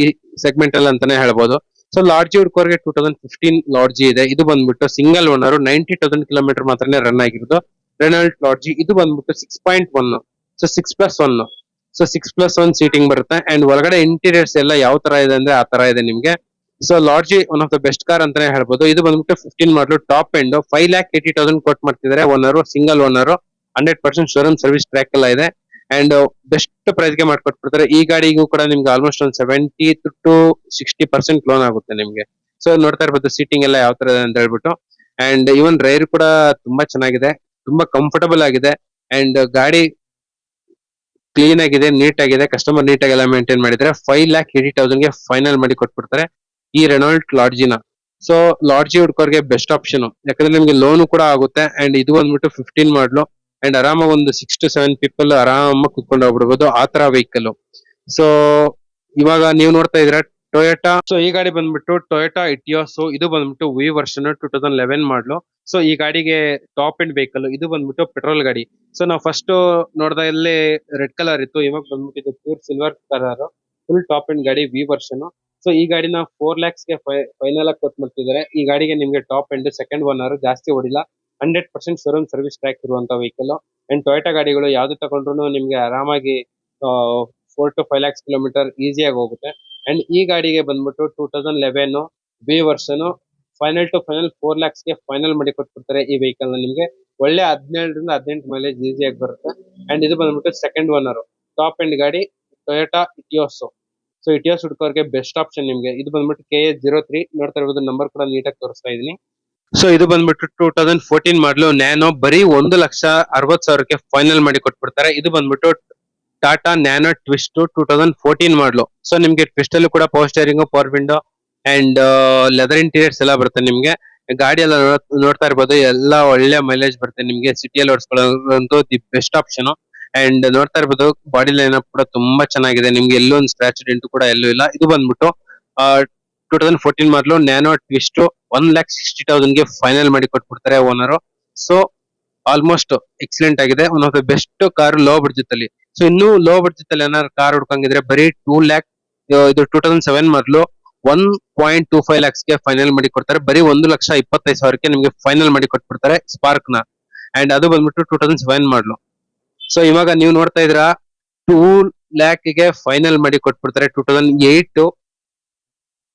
ಈ ಸೆಗ್ಮೆಂಟ್ ಅಲ್ಲಿ ಅಂತಾನೆ ಹೇಳ್ಬೋದು. ಸೊ ಲಾಡ್ಜಿ ಹುಡ್ಕೋರ್ಗೆ 2015 ಲಾಡ್ಜಿ ಇದೆ. ಇದು ಬಂದ್ಬಿಟ್ಟು ಸಿಂಗಲ್ ಓನರ್ 90,000 ಕಿಲೋಮೀಟರ್ ಮಾತ್ರನೇ ರನ್ ಆಗಿರೋದು ರೆನಾಲ್ಟ್ ಲಾಡ್ಜಿ. ಇದು ಬಂದ್ಬಿಟ್ಟು 6.1. ಸೊ 6+1. ಸೊ 6+1 ಸೀಟಿಂಗ್ ಬರುತ್ತೆ. ಅಂಡ್ ಒಳಗಡೆ ಇಂಟೀರಿಯರ್ಸ್ ಎಲ್ಲ ಯಾವ ತರ ಇದೆ ಅಂದ್ರೆ ಆ ತರ ಇದೆ ನಿಮ್ಗೆ. So Lodgy one of the best car ಅಂತಾನೆ ಹೇಳ್ಬೋದು. ಇದು ಬಂದ್ಬಿಟ್ಟು 15 ಮಾಡಲು ಟಾಪ್ ಎಂಡ್ 5,80,000 ಕೋಟ್ ಮಾಡ್ತಿದ್ದಾರೆ. Owner single owner, 100% showroom service track ಎಲ್ಲ ಇದೆ. ಅಂಡ್ ಬೆಸ್ಟ್ ಪ್ರೈಸ್ ಗೆ ಮಾಡ್ಕೊಟ್ಬಿಡ್ತಾರೆ. ಈ ಗಾಡಿಗೂ ಕೂಡ ನಿಮ್ಗೆ ಆಲ್ಮೋಸ್ಟ್ ಒಂದು 70-60% ಲೋನ್ ಆಗುತ್ತೆ ನಿಮ್ಗೆ. ಸೊ ನೋಡ್ತಾ ಇರ್ಬೋದು ಸೀಟಿಂಗ್ ಎಲ್ಲ ಯಾವ ತರ ಇದೆ ಅಂತ ಹೇಳ್ಬಿಟ್ಟು. ಅಂಡ್ ಇವನ್ ರೈರ್ ಕೂಡ ತುಂಬಾ ಚೆನ್ನಾಗಿದೆ, ತುಂಬಾ ಕಂಫರ್ಟಬಲ್ ಆಗಿದೆ. ಅಂಡ್ ಗಾಡಿ ಕ್ಲೀನ್ ಆಗಿದೆ, ನೀಟ್ ಆಗಿದೆ. ಕಸ್ಟಮರ್ ನೀಟ್ ಆಗಿ ಎಲ್ಲ ಮೇಂಟೈನ್ ಮಾಡಿದ್ರೆ 5,80,000 ಗೆ ಫೈನಲ್ ಮಾಡಿ ಕೊಟ್ಬಿಡ್ತಾರೆ ಈ ರೆನಾಲ್ಟ್ ಲಾಡ್ಜಿನ. ಸೊ ಲಾಡ್ಜಿ ಹುಡ್ಕೋರ್ಗೆ ಬೆಸ್ಟ್ ಆಪ್ಷನ್, ಯಾಕಂದ್ರೆ ನಿಮ್ಗೆ ಲೋನ್ ಕೂಡ ಆಗುತ್ತೆ. ಅಂಡ್ ಇದು ಬಂದ್ಬಿಟ್ಟು 15 ಮಾಡಲು. ಅಂಡ್ ಆರಾಮಾಗಿ ಒಂದು 6 to 7 ಪೀಪಲ್ ಆರಾಮಾಗಿ ಕುತ್ಕೊಂಡು ಹೋಗ್ಬಿಡ್ಬೋದು ಆ ತರ ವೆಹಿಕಲ್. ಸೊ ಇವಾಗ ನೀವು ನೋಡ್ತಾ ಇದ್ರ ಟೊಯೋಟಾ. ಸೊ ಈ ಗಾಡಿ ಬಂದ್ಬಿಟ್ಟು ಟೊಯೋಟಾ ಇಟಿಯೋಸ್. ಇದು ಬಂದ್ಬಿಟ್ಟು ವಿ ವರ್ಷನ್ 2011 ಮಾಡಲು. ಸೊ ಈ ಗಾಡಿಗೆ ಟಾಪ್ ಎಂಡ್ ವೆಹಿಕಲ್. ಇದು ಬಂದ್ಬಿಟ್ಟು ಪೆಟ್ರೋಲ್ ಗಾಡಿ. ಸೊ ನಾವು ಫಸ್ಟ್ ನೋಡ್ದಲ್ಲಿ ರೆಡ್ ಕಲರ್ ಇತ್ತು, ಇವಾಗ ಬಂದ್ಬಿಟ್ಟು ಇದು pure silver colour, full top end ಗಾಡಿ ವಿ ವರ್ಷನ್. ಸೊ ಈ ಗಾಡಿನ 4 lakhs ಗೆ ಫೈನಲ್ ಆಗಿ ಕೊಟ್ಟು ಮಾಡ್ತಿದ್ದಾರೆ. ಈ ಗಾಡಿಗೆ ನಿಮ್ಗೆ ಟಾಪ್ ಎಂಡ್ ಸೆಕೆಂಡ್ ಓನರ್, ಜಾಸ್ತಿ ಹೊಡಿಲ್ಲ, 100% ಶೋರೂಮ್ ಸರ್ವಿಸ್ ಟ್ರ್ಯಾಕ್ ಇರುವಂತ ವೆಹಿಕಲ್. ಅಂಡ್ ಟೊಯೋಟಾ ಗಾಡಿಗಳು ಯಾವ್ದು ತಗೊಂಡ್ರು ನಿಮ್ಗೆ ಆರಾಮಾಗಿ 4 to 5 lakhs ಕಿಲೋಮೀಟರ್ ಈಸಿಯಾಗಿ ಹೋಗುತ್ತೆ. ಅಂಡ್ ಈ ಗಾಡಿಗೆ ಬಂದ್ಬಿಟ್ಟು 2011 V version final to final 4 lakhs ಗೆ ಫೈನಲ್ ಮಾಡಿ ಕೊಟ್ಬಿಡ್ತಾರೆ ಈ ವೆಹಿಕಲ್ ನ. ನಿಮ್ಗೆ ಒಳ್ಳೆ 17-18 ಮೈಲೇಜ್ ಈಸಿಯಾಗಿ ಬರುತ್ತೆ. ಅಂಡ್ ಇದು ಬಂದ್ಬಿಟ್ಟು ಸೆಕೆಂಡ್ ಓನರ್ ಟಾಪ್ ಎಂಡ್ ಗಾಡಿ ಟೊಯೋಟಾ ಇಟಿಯೋಸ್. ಸೊ ಇಟಿಯೋಸ್ ಹುಡ್ಕೋರ್ಗೆ ಬೆಸ್ಟ್ ಆಪ್ಷನ್ ನಿಮ್ಗೆ. ಇದು ಬಂದ್ಬಿಟ್ಟು KA03. ನೋಡ್ತಾ ಇರ್ಬೋದು ನಂಬರ್ ಕೂಡ ನೀಟಾಗಿ ತೋರಿಸ್ತಾ ಇದೀನಿ. ಸೊ ಇದು ಬಂದ್ಬಿಟ್ಟು 2014 ಮಾಡಲು ನ್ಯಾನೋ, ಬರೀ 1,60,000 ಫೈನಲ್ ಮಾಡಿ ಕೊಟ್ಬಿಡ್ತಾರೆ. ಇದು ಬಂದ್ಬಿಟ್ಟು ಟಾಟಾ ನ್ಯಾನೋ ಟ್ವಿಸ್ಟ್ 2014 ಮಾಡಲು. ಸೊ ನಿಮ್ಗೆ ಟ್ವಿಸ್ಟ್ ಅಲ್ಲೂ ಕೂಡ power steering, power window and leather interiors ಎಲ್ಲ ಬರುತ್ತೆ ನಿಮ್ಗೆ. ಗಾಡಿ ಎಲ್ಲ ನೋಡ್ತಾ ಇರ್ಬೋದು, ಎಲ್ಲ ಒಳ್ಳೆ ಮೈಲೇಜ್ ಬರುತ್ತೆ ನಿಮ್ಗೆ. ಸಿಟಿಯಲ್ಲಿ ಓಡಿಸ್ಕೊಳ್ಳೋದಂತೂ ದಿ ಬೆಸ್ಟ್ ಆಪ್ಷನ್. ಅಂಡ್ ನೋಡ್ತಾ ಇರ್ಬೋದು ಬಾಡಿ ಲೈನ್ ಅಪ್ ಕೂಡ ತುಂಬಾ ಚೆನ್ನಾಗಿದೆ. ನಿಮ್ಗೆ ಎಲ್ಲೂ ಒಂದು ಸ್ಕ್ರಾಚ್ ಡೆಂಟ್ ಕೂಡ ಎಲ್ಲೂ ಇಲ್ಲ. ಇದು ಬಂದ್ಬಿಟ್ಟು 2014 ಮಾಡಲು ನ್ಯಾನೋ ಟ್ವಿಸ್ಟ್ 1,60,000 ಗೆ ಫೈನಲ್ ಮಾಡಿ ಕೊಟ್ಬಿಡ್ತಾರೆ ಓನರ್. ಸೊ ಆಲ್ಮೋಸ್ಟ್ ಎಕ್ಸಲೆಂಟ್ ಆಗಿದೆ. One of the best car low budget ಅಲ್ಲಿ. ಸೊ ಇನ್ನು ಲೋ ಬಡ್ಜೆಟ್ ಅಲ್ಲಿ ಏನಾದ್ರು ಕಾರ್ ಹುಡ್ಕಂಗಿದ್ರೆ ಬರೀ 2 lakh, ಇದು 2007 ಮಾಡಲು 1.25 lakhs ಗೆ ಫೈನಲ್ ಮಾಡಿ ಕೊಡ್ತಾರೆ. ಬರೀ 1,25,000 ನಿಮ್ಗೆ ಫೈನಲ್ ಮಾಡಿ ಕೊಟ್ಬಿಡ್ತಾರೆ ಸ್ಪಾರ್ಕ್ ನ. ಅಂಡ್ ಅದು ಬಂದ್ಬಿಟ್ಟು 2007 ಮಾಡಲು. ಸೊ ಇವಾಗ ನೀವು ನೋಡ್ತಾ ಇದ್ರ 2 lakh ಗೆ ಫೈನಲ್ ಮಾಡಿ ಕೊಟ್ಬಿಡ್ತಾರೆ 2008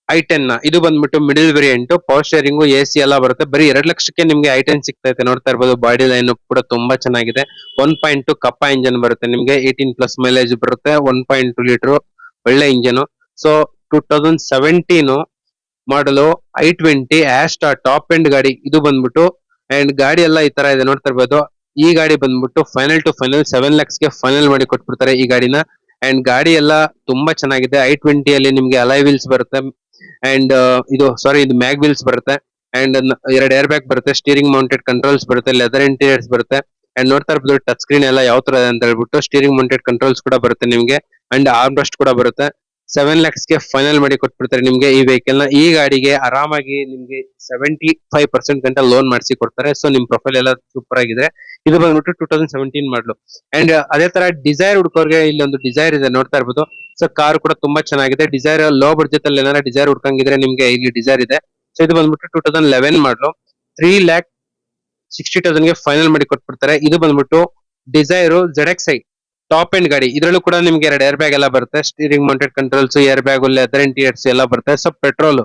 i10 ನ. ಇದು ಬಂದ್ಬಿಟ್ಟು middle variant, power steering, AC ಎಲ್ಲ ಬರುತ್ತೆ. ಬರೀ 2 ಲಕ್ಷಕ್ಕೆ ನಿಮ್ಗೆ i10 ಸಿಗ್ತೈತೆ. ನೋಡ್ತಾ ಇರ್ಬೋದು ಬಾಡಿ ಲೈನ್ ಕೂಡ ತುಂಬಾ ಚೆನ್ನಾಗಿದೆ. 1.2 ಕಪ್ಪ ಇಂಜನ್ ಬರುತ್ತೆ ನಿಮ್ಗೆ, 18+ ಮೈಲೇಜ್ ಬರುತ್ತೆ, 1.2 ಲೀಟರ್ ಒಳ್ಳೆ ಇಂಜನ್. ಸೊ 2017 ಮಾಡಲು i20 ಆಸ್ಟಾ ಟಾಪ್ ಎಂಡ್ ಗಾಡಿ. ಇದು ಬಂದ್ಬಿಟ್ಟು ಅಂಡ್ ಗಾಡಿ ಎಲ್ಲ ಈ ತರ ಇದೆ ನೋಡ್ತಾ ಇರ್ಬೋದು. ಈ ಗಾಡಿ ಬಂದ್ಬಿಟ್ಟು ಫೈನಲ್ ಟು ಫೈನಲ್ 7 lakhs ಗೆ ಫೈನಲ್ ಮಾಡಿ ಕೊಟ್ಬಿಡ್ತಾರೆ ಈ ಗಾಡಿನ. ಅಂಡ್ ಗಾಡಿ ಎಲ್ಲ ತುಂಬಾ ಚೆನ್ನಾಗಿದೆ. i20 ಅಲ್ಲಿ ನಿಮ್ಗೆ ಅಲಾಯ್ ವೀಲ್ಸ್ ಬರುತ್ತೆ. ಅಂಡ್ ಇದು ಮ್ಯಾಗ್ ವೀಲ್ಸ್ ಬರುತ್ತೆ. ಅಂಡ್ 2 ಏರ್ ಬ್ಯಾಗ್ ಬರುತ್ತೆ, ಸ್ಟೀರಿಂಗ್ ಮೌಂಟೆಡ್ ಕಂಟ್ರೋಲ್ಸ್ ಬರುತ್ತೆ, ಲೆದರ್ ಇಂಟೀರಿಯರ್ಸ್ ಬರುತ್ತೆ. ಅಂಡ್ ನೋಡ್ತಾ ಇರ್ಬೋದು ಟಚ್ ಸ್ಕ್ರೀನ್ ಎಲ್ಲ ಯಾವ ತರ ಇದೆ ಅಂತ ಹೇಳ್ಬಿಟ್ಟು. ಸ್ಟೀರಿಂಗ್ ಮೌಂಟೆಡ್ ಕಂಟ್ರೋಲ್ಸ್ ಕೂಡ ಬರುತ್ತೆ ನಿಮ್ಗೆ. ಅಂಡ್ ಆರ್ಮ್ ರೆಸ್ಟ್ ಕೂಡ ಬರುತ್ತೆ. 7 lakhs ಗೆ ಫೈನಲ್ ಮಾಡಿ ಕೊಟ್ಬಿಡ್ತಾರೆ ನಿಮ್ಗೆ ಈ ವೆಹಿಕಲ್ ನ. ಈ ಗಾಡಿಗೆ ಆರಾಮಾಗಿ ನಿಮ್ಗೆ 75% ಗಂಟ ಲೋನ್ ಮಾಡಿಸಿ ಕೊಡ್ತಾರೆ. ಸೊ ನಿಮ್ ಪ್ರೊಫೈಲ್ ಎಲ್ಲ ಸೂಪರ್ ಆಗಿದೆ. ಇದು ಬಂದ್ಬಿಟ್ಟು 2017 ಮಾಡಲು. ಅಂಡ್ ಅದೇ ತರ ಡಿಸೈರ್ ಹುಡ್ಕೋರ್ಗೆ ಇಲ್ಲಿ ಒಂದು ಡಿಸೈರ್ ಇದೆ ನೋಡ್ತಾ ಇರ್ಬೋದು. ಸೊ ಕಾರ್ ಕೂಡ ತುಂಬಾ ಚೆನ್ನಾಗಿದೆ. ಡಿಸೈರ್ ಲೋ ಬಡ್ಜೆಟ್ ಅಲ್ಲಿ ಏನಾರ ಡಿಸೈರ್ ಹುಡ್ಕಂಗಿದ್ರೆ ನಿಮ್ಗೆ ಇಲ್ಲಿ ಡಿಸೈರ್ ಇದೆ. ಸೊ ಇದು ಬಂದ್ಬಿಟ್ಟು 2011 ಮಾಡಲು. 3,60,000 ಗೆ ಫೈನಲ್ ಮಾಡಿ ಕೊಟ್ಬಿಡ್ತಾರೆ. ಇದು ಬಂದ್ಬಿಟ್ಟು ಡಿಸೈರ್ ZXi ಟಾಪ್ ಎಂಡ್ ಗಾಡಿ. ಇದ್ರಲ್ಲೂ ಕೂಡ ನಿಮ್ಗೆ 2 ಏರ್ ಬ್ಯಾಗ್ ಎಲ್ಲ ಬರುತ್ತೆ. Steering mounted controls, air bag, leather interiors ಎಲ್ಲ ಬರುತ್ತೆ. ಸೊ ಪೆಟ್ರೋಲ್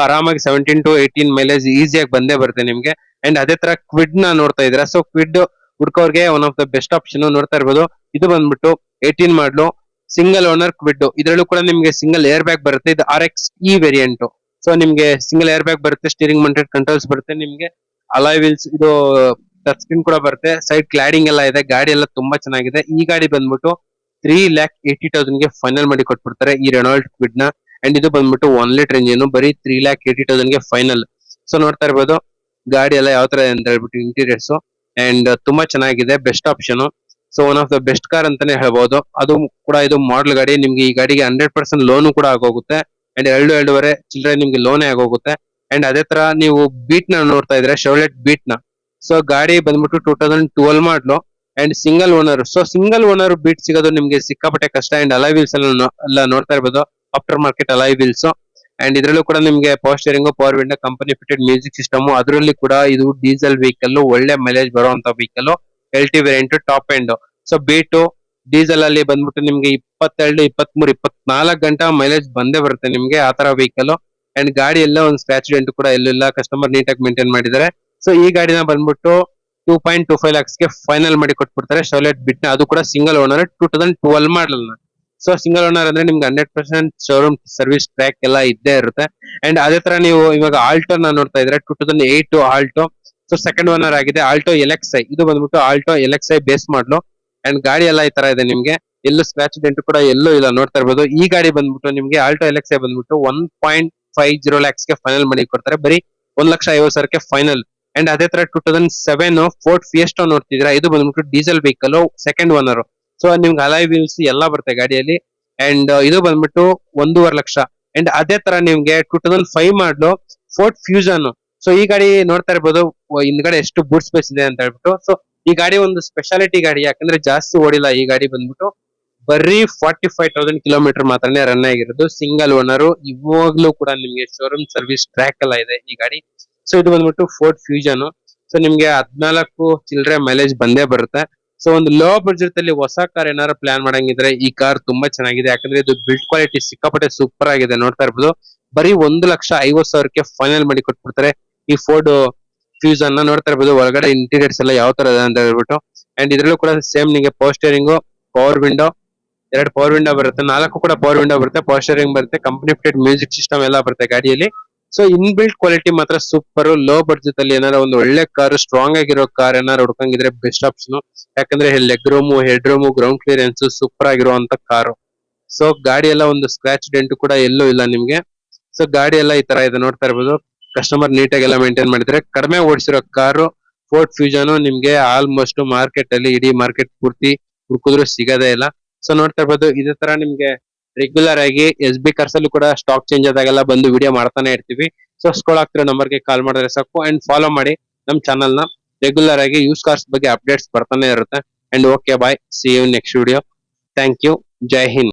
ಆರಾಮಾಗಿ 17 to 18 ಮೈಲೇಜ್ ಈಸಿಯಾಗಿ ಬಂದೇ ಬರುತ್ತೆ ನಿಮ್ಗೆ. ಅಂಡ್ ಅದೇ ತರ ಕ್ವಿಡ್ ನ ನೋಡ್ತಾ ಇದ್ದೀರಾ. ಸೊ ಕ್ವಿಡ್ ಹುಡ್ಕೋರ್ಗೆ one of the best option ನೋಡ್ತಾ ಇರ್ಬೋದು. ಇದು ಬಂದ್ಬಿಟ್ಟು 18 ಮಾಡಲು, ಸಿಂಗಲ್ ಓನರ್ ಕ್ವಿಡ್. ಇದ್ರಲ್ಲೂ ಕೂಡ ನಿಮ್ಗೆ ಸಿಂಗಲ್ ಏರ್ ಬ್ಯಾಗ್ ಬರುತ್ತೆ. ಇದು RXe ವೇರಿಯಂಟ್. ಸೊ ನಿಮ್ಗೆ ಸಿಂಗಲ್ ಏರ್ ಬ್ಯಾಗ್ ಬರುತ್ತೆ, ಸ್ಟೀರಿಂಗ್ ಮೌಂಟೆಡ್ ಕಂಟ್ರೋಲ್ಸ್ ಬರುತ್ತೆ, ನಿಮ್ಗೆ ಅಲಾಯ್ ವೀಲ್ಸ್, ಇದು ಟಚ್ ಸ್ಕ್ರೀನ್ ಕೂಡ ಬರುತ್ತೆ, ಸೈಡ್ ಕ್ಲಾಡಿಂಗ್ ಎಲ್ಲ ಇದೆ. ಗಾಡಿ ಎಲ್ಲ ತುಂಬಾ ಚೆನ್ನಾಗಿದೆ. ಈ ಗಾಡಿ ಬಂದ್ಬಿಟ್ಟು 3,80,000 ಗೆ ಫೈನಲ್ ಮಾಡಿ ಕೊಟ್ಬಿಡ್ತಾರೆ ಈ ರೆನಾಲ್ಟ್ ಕ್ವಿಡ್ ನ. ಅಂಡ್ ಇದು ಬಂದ್ಬಿಟ್ಟು 1 ಲೀಟರ್ ಇಂಜಿನ್, ಬರೀ 3,80,000 ಗೆ ಫೈನಲ್. ಸೊ ನೋಡ್ತಾ ಇರ್ಬೋದು ಗಾಡಿ ಎಲ್ಲ ಯಾವ ತರ ಇದೆ ಅಂತ ಹೇಳ್ಬಿಟ್ಟು ಇಂಟೀರಿಯರ್ಸ್. ಅಂಡ್ ತುಂಬಾ ಚೆನ್ನಾಗಿದೆ, best option. So one of the best car ಅಂತಾನೆ ಹೇಳ್ಬೋದು. ಅದು ಕೂಡ ಇದು ಮಾಡಲ್ ಗಾಡಿ. ನಿಮ್ಗೆ ಈ ಗಾಡಿಗೆ 100% ಲೋನು ಕೂಡ ಆಗೋಗುತ್ತೆ. ಅಂಡ್ 2.5 ಚಿಲ್ಲರೆ ನಿಮ್ಗೆ ಲೋನೇ ಆಗೋಗುತ್ತೆ. ಅಂಡ್ ಅದೇ ತರ ನೀವು ಬೀಟ್ ನ ನೋಡ್ತಾ ಇದ್ರೆ, ಶೆವ್ಲೆಟ್ ಬೀಟ್ ನ. ಸೊ ಗಾಡಿ ಬಂದ್ಬಿಟ್ಟು 2012 model and single owner. So single owner ಬೀಟ್ ಸಿಗೋದು ನಿಮ್ಗೆ ಸಿಕ್ಕಾಪಟ್ಟೆ ಕಷ್ಟ. ಅಂಡ್ ಅಲಾಯ್ ವೀಲ್ಸ್ ಎಲ್ಲ ನೋಡ್ತಾ ಇರ್ಬೋದು, aftermarket alloy wheels. And ಇದ್ರಲ್ಲೂ ಕೂಡ ನಿಮ್ಗೆ power steering, power window, company fitted music system. ಅದರಲ್ಲಿ ಕೂಡ ಇದು ಡೀಸೆಲ್ ವೆಹಿಕಲ್, ಒಳ್ಳೆ ಮೈಲೇಜ್ ಬರುವಂತ vehicle, LT variant top end. So Beat diesel ಅಲ್ಲಿ ಬಂದ್ಬಿಟ್ಟು ನಿಮ್ಗೆ 22, 23, 24 ಗಂಟೆ ಮೈಲೇಜ್ ಬಂದೇ ಬರುತ್ತೆ ನಿಮ್ಗೆ, ಆ ತರ ವೆಹಿಕಲ್. ಅಂಡ್ ಗಾಡಿ ಎಲ್ಲ ಒಂದು ಸ್ಕ್ರಾಚ್ ಡೆಂಟ್ ಕೂಡ ಎಲ್ಲ ಕಸ್ಟಮರ್ ನೀಟಾಗಿ ಮೇಂಟೈನ್ ಮಾಡಿದ್ದಾರೆ. ಸೊ ಈ ಗಾಡಿನ ಬಂದ್ಬಿಟ್ಟು 2.25 lakhs ಗೆ ಫೈನಲ್ ಮಾಡಿ ಕೊಟ್ಬಿಡ್ತಾರೆ ಶೌಲೆಟ್ ಬಿಟ್ ನ. ಅದು ಕೂಡ ಸಿಂಗಲ್ ಓನರ್, 2012 ಮಾಡಲ್. ಸೊ ಸಿಂಗಲ್ ಓನರ್ ಅಂದ್ರೆ ನಿಮ್ಗೆ 100% ಶೋರೂಮ್ ಸರ್ವಿಸ್ ಟ್ರ್ಯಾಕ್ ಎಲ್ಲ ಇದ್ದೇ ಇರುತ್ತೆ. ಅಂಡ್ ಅದೇ ತರ ನೀವು ಇವಾಗ ಆಲ್ಟೋ ನ ನೋಡ್ತಾ ಇದ್ರೆ, 2008 ಆಲ್ಟೋ. ಸೊ ಸೆಕೆಂಡ್ ಓನರ್ ಆಗಿದೆ ಆಲ್ಟೋ LXi. ಇದು ಬಂದ್ಬಿಟ್ಟು ಆಲ್ಟೋ LXi ಬೇಸ್ ಮಾಡಲು. ಅಂಡ್ ಗಾಡಿ ಎಲ್ಲ ಈ ತರ ಇದೆ ನಿಮ್ಗೆ, ಎಲ್ಲೂ ಸ್ಕ್ರಾಚ್ ಡೆಂಟ್ ಕೂಡ ಎಲ್ಲೂ ಇಲ್ಲ ನೋಡ್ತಾ ಇರ್ಬೋದು. ಈ ಗಾಡಿ ಬಂದ್ಬಿಟ್ಟು ನಿಮ್ಗೆ ಆಲ್ಟೋ LXi ಬಂದ್ಬಿಟ್ಟು 1.50 lakhs ಗೆ ಫೈನಲ್ ಮಾಡಿ ಕೊಡ್ತಾರೆ. ಬರೀ 1,50,000 ಫೈನಲ್. ಅಂಡ್ ಅದೇ ತರ 2007 ಫೋರ್ಡ್ ಫಿಯೆಸ್ಟಾ ನೋಡ್ತಿದ್ದೀರಾ. ಇದು ಬಂದ್ಬಿಟ್ಟು diesel vehicle, second owner. So ನಿಮ್ಗೆ ಅಲಾಯ್ ವೀಲ್ಸ್ ಎಲ್ಲ ಬರುತ್ತೆ ಗಾಡಿಯಲ್ಲಿ. ಅಂಡ್ ಇದು ಬಂದ್ಬಿಟ್ಟು 1.5 ಲಕ್ಷ. ಅಂಡ್ ಅದೇ ತರ ನಿಮ್ಗೆ 2005 ಮಾಡಲು ಫೋರ್ಡ್ ಫ್ಯೂಷನ್. ಸೊ ಈ ಗಾಡಿ ನೋಡ್ತಾ ಇರ್ಬೋದು ಹಿಂದ್ಗಡೆ ಎಷ್ಟು ಬೂಟ್ ಸ್ಪೇಸ್ ಇದೆ ಅಂತ ಹೇಳ್ಬಿಟ್ಟು. ಸೊ ಈ ಗಾಡಿ ಒಂದು ಸ್ಪೆಷಾಲಿಟಿ ಗಾಡಿ, ಯಾಕಂದ್ರೆ ಜಾಸ್ತಿ ಓಡಿಲ್ಲ. ಈ ಗಾಡಿ ಬಂದ್ಬಿಟ್ಟು ಬರೀ 45,000 ಕಿಲೋಮೀಟರ್ ಮಾತ್ರನೇ ರನ್ ಆಗಿರೋದು. ಸಿಂಗಲ್ ಓನರ್, ಇವಾಗ್ಲೂ ಕೂಡ ನಿಮ್ಗೆ ಶೋರೂಮ್ ಸರ್ವಿಸ್ ಟ್ರ್ಯಾಕ್ ಎಲ್ಲ ಇದೆ ಈ ಗಾಡಿ. ಸೊ ಇದು ಬಂದ್ಬಿಟ್ಟು ಫೋರ್ಡ್ ಫ್ಯೂಷನ್. ಸೊ ನಿಮ್ಗೆ 14 ಚಿಲ್ಲರೆ ಮೈಲೇಜ್ ಬಂದೇ ಬರುತ್ತೆ. ಸೊ ಒಂದು ಲೋ ಬಡ್ಜೆಟ್ ಅಲ್ಲಿ ಹೊಸ ಕಾರ್ ಏನಾದ್ರು ಪ್ಲಾನ್ ಮಾಡಂಗಿದ್ರೆ ಈ ಕಾರ್ ತುಂಬಾ ಚೆನ್ನಾಗಿದೆ. ಯಾಕಂದ್ರೆ ಇದು ಬಿಲ್ಡ್ ಕ್ವಾಲಿಟಿ ಸಿಕ್ಕಾಪಟ್ಟೆ ಸೂಪರ್ ಆಗಿದೆ ನೋಡ್ತಾ ಇರ್ಬೋದು. ಬರೀ 1,50,000 ಫೈನಲ್ ಮಾಡಿ ಕೊಟ್ಬಿಡ್ತಾರೆ ಈ ಫೋರ್ಡ್ ಫ್ಯೂಷನ್ ನ. ನೋಡ್ತಾ ಇರ್ಬೋದು ಒಳಗಡೆ ಇಂಟೀರಿಯರ್ಸ್ ಎಲ್ಲ ಯಾವ ತರ ಇದೆ ಅಂತ ಹೇಳ್ಬಿಟ್ಟು. ಅಂಡ್ ಇದ್ರಲ್ಲೂ ಕೂಡ ಸೇಮ್ ನಿಮಗೆ power steering, power window, 2 power window ಬರುತ್ತೆ, 4 ಕೂಡ ಪವರ್ ವಿಂಡೋ ಬರುತ್ತೆ, ಪವರ್ ಸ್ಟೇರಿಂಗ್ ಬರುತ್ತೆ, ಕಂಪನಿ ಫಿಟೆಡ್ ಮ್ಯೂಸಿಕ್ ಸಿಸ್ಟಮ್ ಎಲ್ಲ ಬರುತ್ತೆ ಗಾಡಿಯಲ್ಲಿ. ಸೊ ಇನ್ ಬಿಲ್ಡ್ ಕ್ವಾಲಿಟಿ ಮಾತ್ರ ಸೂಪರ್. ಲೋ ಬಡ್ಜೆಟ್ ಅಲ್ಲಿ ಏನಾರ ಒಂದು ಒಳ್ಳೆ ಕಾರ್, ಸ್ಟ್ರಾಂಗ್ ಆಗಿರೋ ಕಾರ್ ಏನಾರು ಹುಡ್ಕಂಗಿದ್ರೆ ಬೆಸ್ಟ್ ಆಪ್ಷನ್. ಯಾಕಂದ್ರೆ leg room, head room, ground clearance super ಆಗಿರುವಂತ ಕಾರು. ಸೊ ಗಾಡಿ ಎಲ್ಲ ಒಂದು ಸ್ಕ್ರಾಚ್ ಡೆಂಟ್ ಕೂಡ ಎಲ್ಲೂ ಇಲ್ಲ ನಿಮ್ಗೆ. ಸೊ ಗಾಡಿ ಎಲ್ಲ ಈ ತರ ಇದೆ ನೋಡ್ತಾ ಇರ್ಬೋದು. ಕಸ್ಟಮರ್ ನೀಟಾಗಿ ಎಲ್ಲ ಮೇಂಟೈನ್ ಮಾಡಿದ್ರೆ. ಕಡಿಮೆ ಓಡಿಸಿರೋ ಕಾರು ಫೋರ್ಡ್ ಫ್ಯೂಷನ್ ನಿಮ್ಗೆ ಆಲ್ಮೋಸ್ಟ್ ಮಾರ್ಕೆಟ್ ಅಲ್ಲಿ, ಇಡೀ ಮಾರ್ಕೆಟ್ ಪೂರ್ತಿ ಹುಡುಕಿದ್ರು ಸಿಗದೇ ಇಲ್ಲ. ಸೊ ನೋಡ್ತಾ ಇರ್ಬೋದು ಇದೇ ತರ ನಿಮ್ಗೆ ರೆಗ್ಯುಲರ್ ಆಗಿ SB ಕಾರ್ಸ್ ಅಲ್ಲಿ ಕೂಡ ಸ್ಟಾಕ್ ಚೇಂಜ್ ಆದಾಗೆಲ್ಲ ಬಂದು ವಿಡಿಯೋ ಮಾಡ್ತಾನೆ ಇರ್ತೀವಿ. ಸೊ ಸ್ಕ್ರೋಲ್ ಆಗ್ತಿರೋ ನಂಬರ್ಗೆ ಕಾಲ್ ಮಾಡಿದ್ರೆ ಸಾಕು. ಅಂಡ್ ಫಾಲೋ ಮಾಡಿ ನಮ್ ಚಾನಲ್ ನ. ರೆಗ್ಯುಲರ್ ಆಗಿ ಯೂಸ್ ಕಾರ್ಸ್ ಬಗ್ಗೆ ಅಪ್ಡೇಟ್ಸ್ ಬರ್ತಾನೆ ಇರುತ್ತೆ. And okay bye, see you next video. Thank you, Jai Hind.